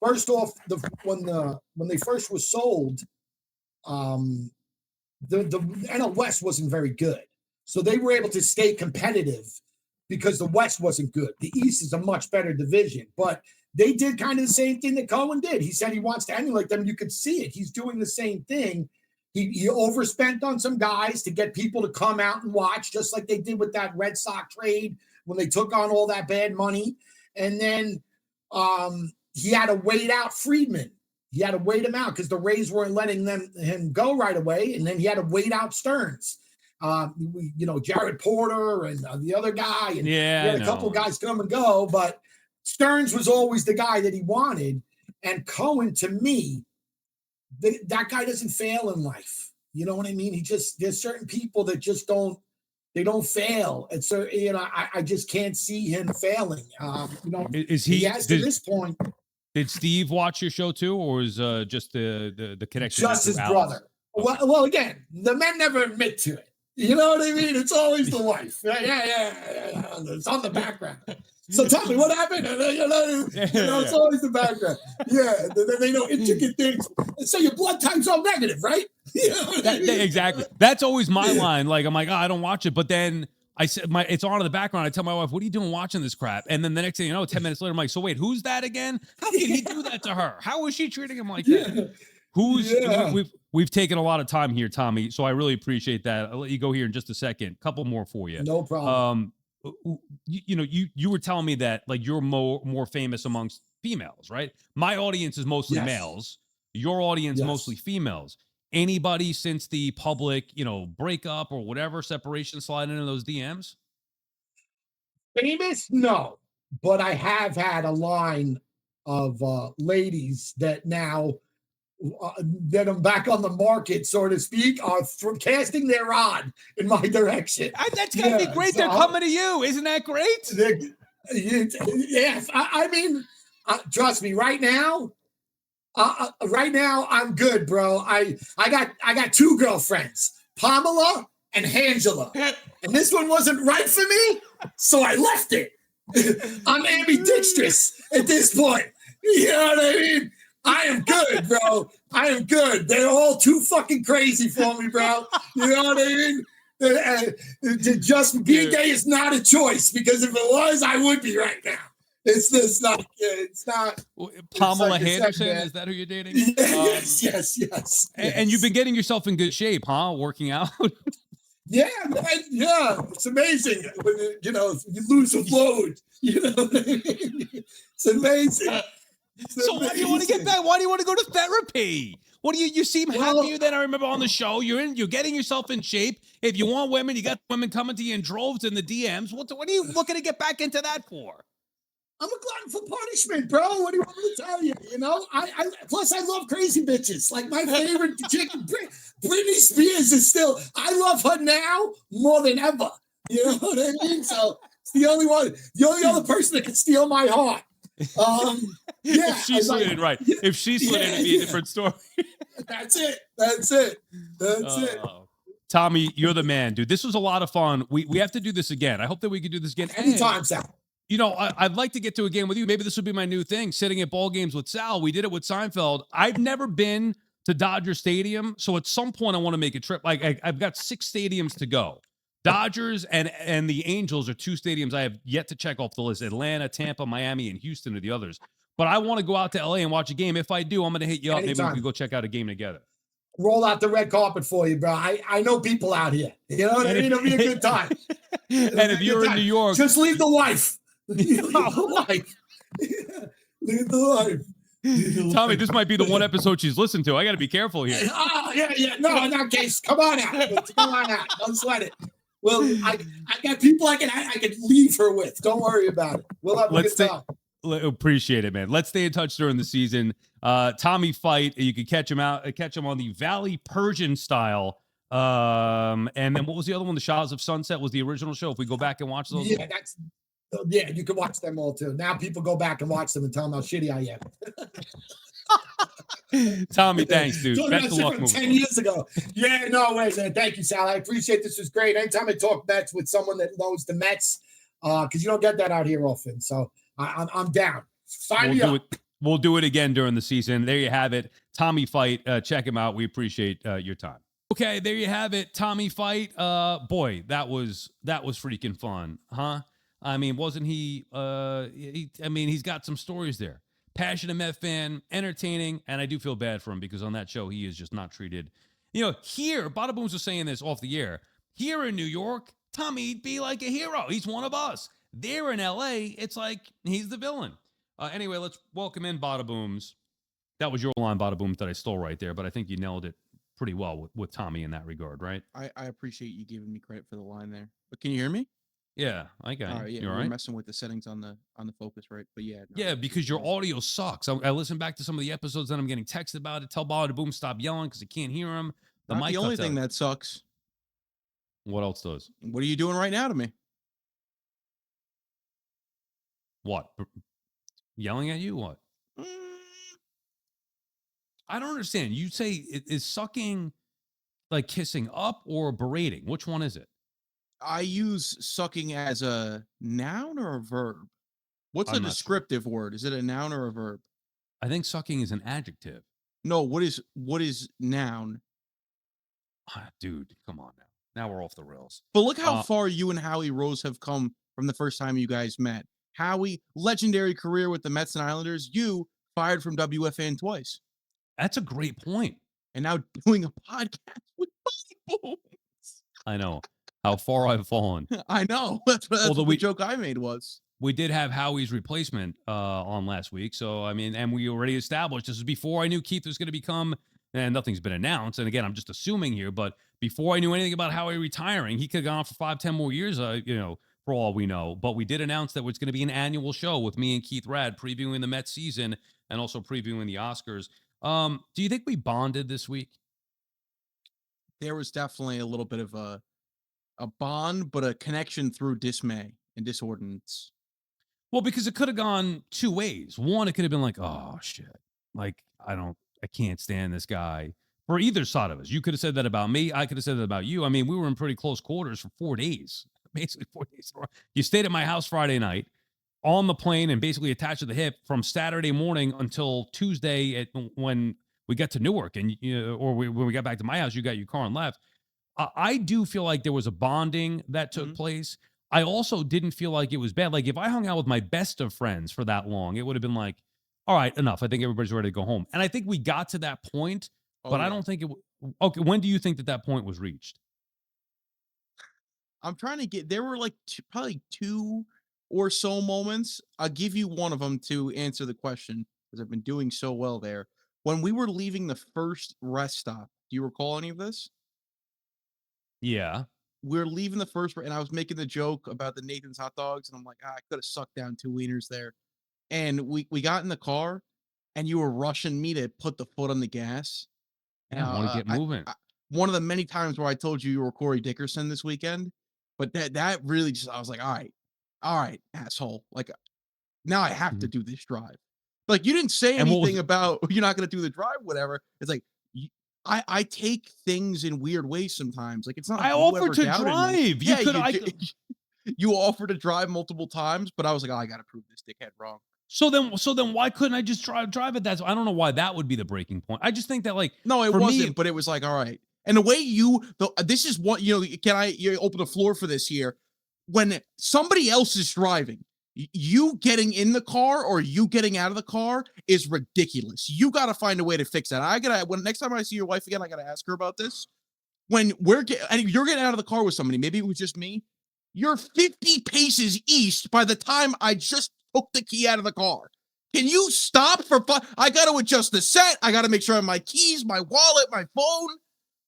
first off, when they first were sold, the NL West wasn't very good. So they were able to stay competitive because the West wasn't good. The East is a much better division. But they did kind of the same thing that Cohen did. He said he wants to emulate them. You could see it. He's doing the same thing. He overspent on some guys to get people to come out and watch, just like they did with that Red Sox trade when they took on all that bad money. And then he had to wait out Friedman. He had to wait him out because the Rays weren't letting him go right away. And then he had to wait out Stearns. Jared Porter and the other guy. And he had a couple guys come and go. But Stearns was always the guy that he wanted. And Cohen, to me, that guy doesn't fail in life. You know what I mean? There's certain people that just don't fail. And so, I just can't see him failing. Is he to this point? Did Steve watch your show too, or is just the connection? Just his brother. Well, again, the men never admit to it. You know what I mean? It's always the wife. Yeah. It's on the background. So tell me what happened. It's always the background. Yeah, they know intricate things. So your blood type's all negative, right? Exactly. That's always my line. Like I'm like, I don't watch it, but then I said it's on in the background. I tell my wife, "What are you doing watching this crap?" And then the next thing you know, 10 minutes later, I'm like, "So wait, who's that again? How can he do that to her? How is she treating him like that?" We've taken a lot of time here, Tommy. So I really appreciate that. I'll let you go here in just a second. Couple more for you. No problem. You were telling me that like you're more famous amongst females, right? My audience is mostly males. Your audience mostly females. Anybody since the public, breakup or whatever separation slide into those DMs? Famous? No, but I have had a line of ladies that now that I'm back on the market, so to speak, are casting their rod in my direction. That's gotta be great. So they're coming to you. Isn't that great? Yes. I mean, trust me, right now, I'm good, bro. I got two girlfriends, Pamela and Angela. And this one wasn't right for me, so I left it. I'm ambidextrous at this point. You know what I mean? I am good, bro. I am good. They're all too fucking crazy for me, bro. You know what I mean? To just be gay is not a choice, because if it was, I would be right now. It's just not. It's not. Pamela like Henderson, is that who you're dating? Yes. And you've been getting yourself in good shape, huh? Working out. Yeah, man. Yeah, it's amazing when you lose a load. You know what I mean? It's amazing. So why do you want to get back? Why do you want to go to therapy? What do you seem happier than I remember on the show? You're getting yourself in shape. If you want women, you got women coming to you in droves in the DMs. What are you looking to get back into that for? I'm a glutton for punishment, bro. What do you want me to tell you? You know, I plus I love crazy bitches. Like my favorite chick, Britney Spears is still. I love her now more than ever. You know what I mean? So it's the only other person that can steal my heart. Yeah, if she slid in, right? If she slid in, it'd be a different story. That's it. Tommy, you're the man, dude. This was a lot of fun. We have to do this again. I hope that we can do this again Anytime, Sal. You know, I'd like to get to a game with you. Maybe this would be my new thing, sitting at ball games with Sal. We did it with Seinfeld. I've never been to Dodger Stadium, so at some point I want to make a trip. Like I've got 6 stadiums to go. Dodgers and the Angels are 2 stadiums I have yet to check off the list. Atlanta, Tampa, Miami, and Houston are the others. But I want to go out to LA and watch a game. If I do, I'm going to hit you up. Maybe we can go check out a game together. Roll out the red carpet for you, bro. I know people out here. You know what I mean? It'll be a good time. And if you're in New York, just leave the wife. Leave the life. Leave the life. Tommy, this might be the one episode she's listened to. I got to be careful here. Oh, yeah. No, in that case, come on out. Don't sweat it. Well, I got people I can leave her with. Don't worry about it. We'll have a good time. Appreciate it, man. Let's stay in touch during the season. Tommy Feight, you can catch him on the Valley Persian style. And then what was the other one? The Shahs of Sunset was the original show. If we go back and watch those. Yeah, you can watch them all too. Now people go back and watch them and tell them how shitty I am. Tommy, thanks, dude. Best of luck. 10 years ago. Yeah, no way, man. Thank you, Sal. I appreciate this. Was great. Anytime I talk Mets with someone that knows the Mets, because you don't get that out here often. So I'm down. Sign me up. We'll do it again during the season. There you have it. Tommy Feight. Check him out. We appreciate your time. Okay, there you have it. Tommy Feight. Boy, that was freaking fun, huh? I mean, wasn't he? He's got some stories there. Passionate Met fan, entertaining, and I do feel bad for him because on that show he is just not treated. You know, here, Badabooms was saying this off the air. Here in New York, Tommy'd be like a hero. He's one of us. There in LA, it's like he's the villain. Anyway, let's welcome in Badabooms. That was your line, Badabooms, that I stole right there, but I think you nailed it pretty well with Tommy in that regard, right? I appreciate you giving me credit for the line there. But can you hear me? Yeah, I got you. All right, yeah, you all we're right? messing with the settings on the focus, right? But yeah. No, yeah, because your audio sucks. I listened back to some of the episodes that I'm getting texted about it. Tell Badabooms stop yelling because I can't hear him. The only thing that sucks. What else does? What are you doing right now to me? What? Yelling at you? What? I don't understand. You say is sucking like kissing up or berating? Which one is it? I use sucking as a noun or a verb. What's a descriptive word? Is it a noun or a verb? I think sucking is an adjective. No, what is noun? Dude, come on now. Now we're off the rails. But look how far you and Howie Rose have come from the first time you guys met. Howie, legendary career with the Mets and Islanders. You fired from WFAN twice. That's a great point. And now doing a podcast with Badabooms. I know. How far I've fallen. I know. That's what the joke I made was. We did have Howie's replacement on last week. So, I mean, and we already established this was before I knew Keith was going to become, and nothing's been announced. And again, I'm just assuming here, but before I knew anything about Howie retiring, he could have gone for 5-10 more years, for all we know. But we did announce that it's going to be an annual show with me and Keith Rad previewing the Mets season and also previewing the Oscars. Do you think we bonded this week? There was definitely a little bit of a bond, but a connection through dismay and disordinance. Well, because it could have gone 2 ways. One, it could have been like, oh shit, like I can't stand this guy. for either side of us. You could have said that about me. I could have said that about you. I mean, we were in pretty close quarters for 4 days, basically 4 days. You stayed at my house Friday night, on the plane, and basically attached to the hip from Saturday morning until Tuesday when we got to Newark, and when we got back to my house, you got your car and left. I do feel like there was a bonding that took place. I also didn't feel like it was bad. Like if I hung out with my best of friends for that long, it would have been like, all right, enough. I think everybody's ready to go home. And I think we got to that point, Oh but I yeah. don't think it. Okay, when do you think that point was reached? I'm trying to get. There were like probably two or so moments. I'll give you one of them to answer the question because I've been doing so well there. When we were leaving the first rest stop, do you recall any of this? Yeah. We're leaving the first, and I was making the joke about the Nathan's hot dogs, and I'm like, I could have sucked down 2 wieners there. And we got in the car, and you were rushing me to put the foot on the gas. And Yeah, I want to get moving. one of the many times where I told you were Corey Dickerson this weekend, but that really just I was like, all right, asshole. Like now I have to Mhm. do this drive. Like you didn't say And what was anything about you're not going to do the drive, whatever. It's like I take things in weird ways sometimes. Like it's not I like you offered ever to doubted me. drive. You Yeah, could. you I did. could. You offered to drive multiple times, but I was like, oh, I got to prove this dickhead wrong. So then, why couldn't I just drive it? I don't know why that would be the breaking point. I just think that, like, No, it for me, wasn't, but it was like, all right. And the way this is what, you open the floor for this here. When somebody else is driving, you getting in the car or you getting out of the car is ridiculous. You got to find a way to fix that. When next time I see your wife again, I got to ask her about this. When and you're getting out of the car with somebody, maybe it was just me. You're 50 paces east by the time I just took the key out of the car. Can you stop for fun? I got to adjust the set. I got to make sure I have my keys, my wallet, my phone.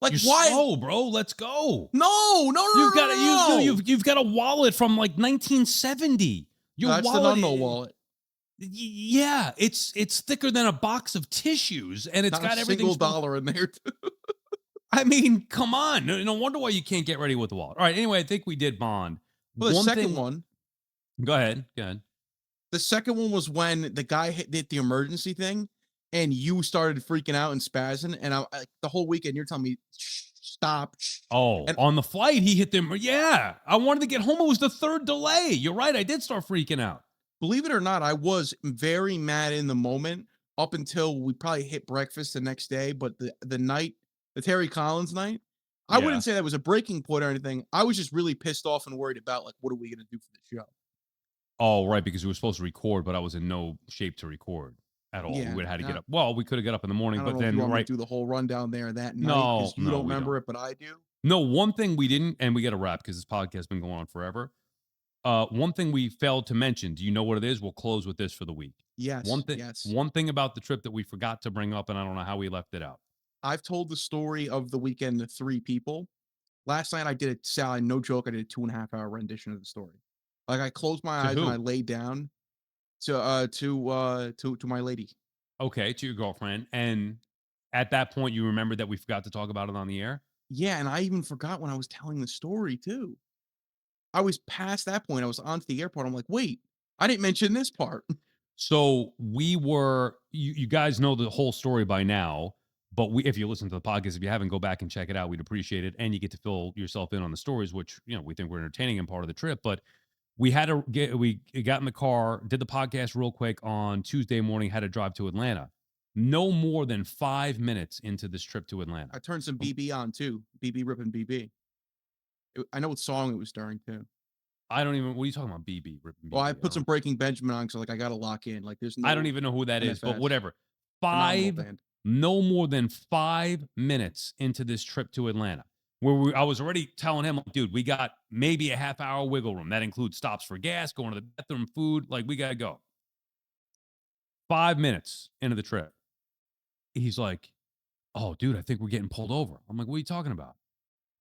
Like, you're why? slow, bro. Let's go. No, no, no, You've no, got no, no. you've got a wallet from like 1970. Your That's the wallet, Nunno wallet. yeah, it's thicker than a box of tissues, and it's Not got a everything. single dollar in there. I mean, come on. No wonder why you can't get ready with the wallet. All right. Anyway, I think we did bond. Well, the One second thing. one. Go ahead. Go ahead. The second one was when the guy did the emergency thing, and you started freaking out and spazzing, and the whole weekend you're telling me stop. Oh, And on the flight, he hit them. Yeah, I wanted to get home. It was the third delay. You're right. I did start freaking out. believe it or not, I was very mad in the moment up until we probably hit breakfast the next day. But the Terry Collins night, I Yeah. wouldn't say that was a breaking point or anything. I was just really pissed off and worried about like, what are we gonna do for the show? Oh, right, because we were supposed to record, but I was in no shape to record at all. We Yeah, would have had to get up. Well, we could have got up in the morning, I don't but know if you then want me to right. do the whole rundown there that night No, because you no, don't we remember don't. it, but I do. No, one thing we didn't, and we got to wrap because this podcast has been going on forever. One thing we failed to mention. Do you know what it is? We'll close with this for the week. Yes, yes. One thing about the trip that we forgot to bring up, and I don't know how we left it out. I've told the story of the weekend to 3 people. Last night I did it, Sally, no joke, I did a 2.5 hour rendition of the story. Like I closed my To eyes and I who? laid down to my lady. Okay, to your girlfriend. And at that point, you remembered that we forgot to talk about it on the air? Yeah, and I even forgot when I was telling the story too. I was past that point. I was onto the airport. I'm like, wait, I didn't mention this part. So you guys know the whole story by now, but if you listen to the podcast, if you haven't, go back and check it out. We'd appreciate it. And you get to fill yourself in on the stories, which, we think we're entertaining and part of the trip. But we got in the car, did the podcast real quick on Tuesday morning, had to drive to Atlanta. No more than 5 minutes into this trip to Atlanta. I turned some BB on too. BB ripping BB. I know what song it was during too. I don't even, what are you talking about? BB. Well, I put some Breaking Benjamin on, so like I got to lock in. Like there's no. I don't even know who that is, but NFS. whatever. Phenomenal band. No more than 5 minutes into this trip to Atlanta, where I was already telling him, like, dude, we got maybe a half hour wiggle room. That includes stops for gas, going to the bathroom, food. Like, we got to go. 5 minutes into the trip, he's like, oh, dude, I think we're getting pulled over. I'm like, what are you talking about?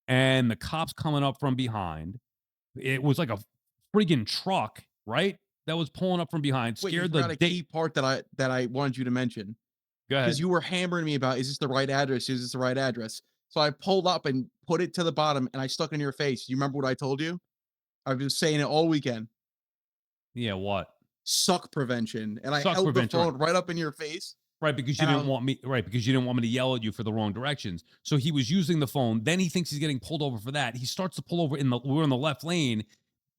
And the cops coming up from behind. It was like a friggin' truck, right? That was pulling up from behind. Wait, you Scared forgot the a key part that I wanted you to mention. Go ahead. Because you were hammering me about, is this the right address? Is this the right address? So I pulled up and put it to the bottom and I stuck in your face. You remember what I told you? I've been saying it all weekend. Yeah, what? Suck prevention. And I Suck held the prevention, phone right up in your face. Right, because you And I didn't was- want me. Right, because you didn't want me to yell at you for the wrong directions. So he was using the phone. Then he thinks he's getting pulled over for that. He starts to pull over we're in the left lane.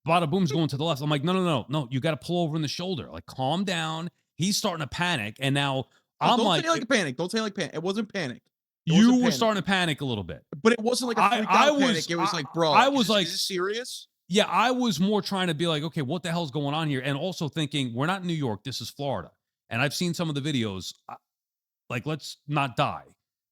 Bada-boom's going to the left. I'm like, no. You got to pull over in the shoulder. Like, calm down. He's starting to panic, and now Oh, I'm don't like, say like a panic. Don't say like panic. It wasn't panic. It you wasn't were panic. starting to panic a little bit. But it wasn't like a freak I out was- panic. It was like, bro, I was like- is this serious? Yeah, I was more trying to be like, okay, what the hell's going on here? And also thinking, we're not in New York. This is Florida, and I've seen some of the videos. Like, let's not die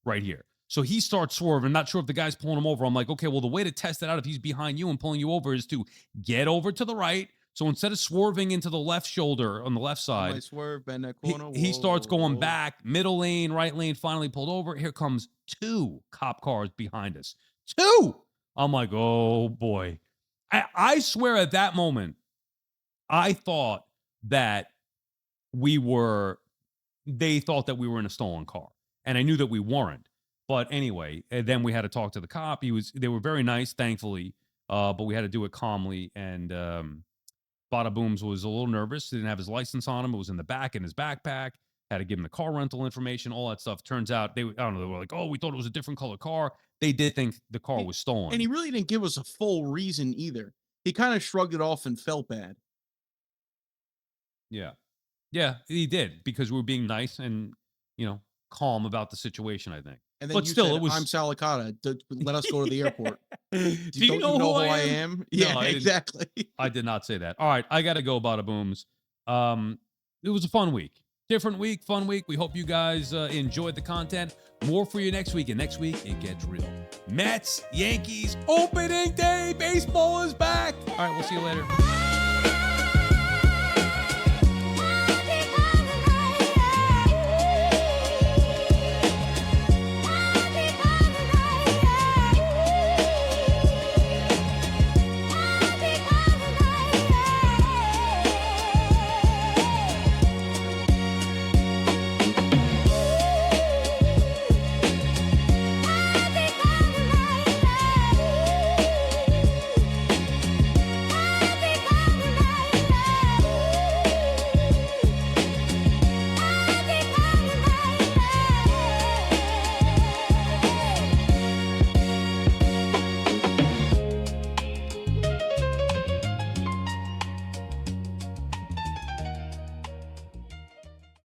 right here. So he starts swerving, not sure if the guy's pulling him over. I'm like, okay, well, the way to test it out if he's behind you and pulling you over is to get over to the right. So instead of swerving into the left shoulder on the left I side, swerve, bend that he, corner. he starts going whoa. back, middle lane, right lane, finally pulled over. Here comes 2 cop cars behind us. 2! I'm like, oh boy. I swear at that moment, I thought that they thought that we were in a stolen car. And I knew that we weren't. But anyway, and then we had to talk to the cop. They were very nice, thankfully. But we had to do it calmly. And Badabooms was a little nervous. He didn't have his license on him. It was in the back in his backpack. Had to give him the car rental information, all that stuff. Turns out I don't know, they were like, oh, we thought it was a different color car. They did think the car was stolen. And he really didn't give us a full reason either. He kind of shrugged it off and felt bad. Yeah. Yeah, he did, because we were being nice and, calm about the situation, I think. And then But you still, said, it was. I'm Sal Licata. Let us go to the airport. Do Don't you know who I am? No, Yeah, I didn't. exactly. I did not say that. All right, I got to go, Badabooms. It was a fun week. Different week, fun week. We hope you guys enjoyed the content. More for you next week, and next week, it gets real. Mets, Yankees, opening day. Baseball is back. All right, we'll see you later.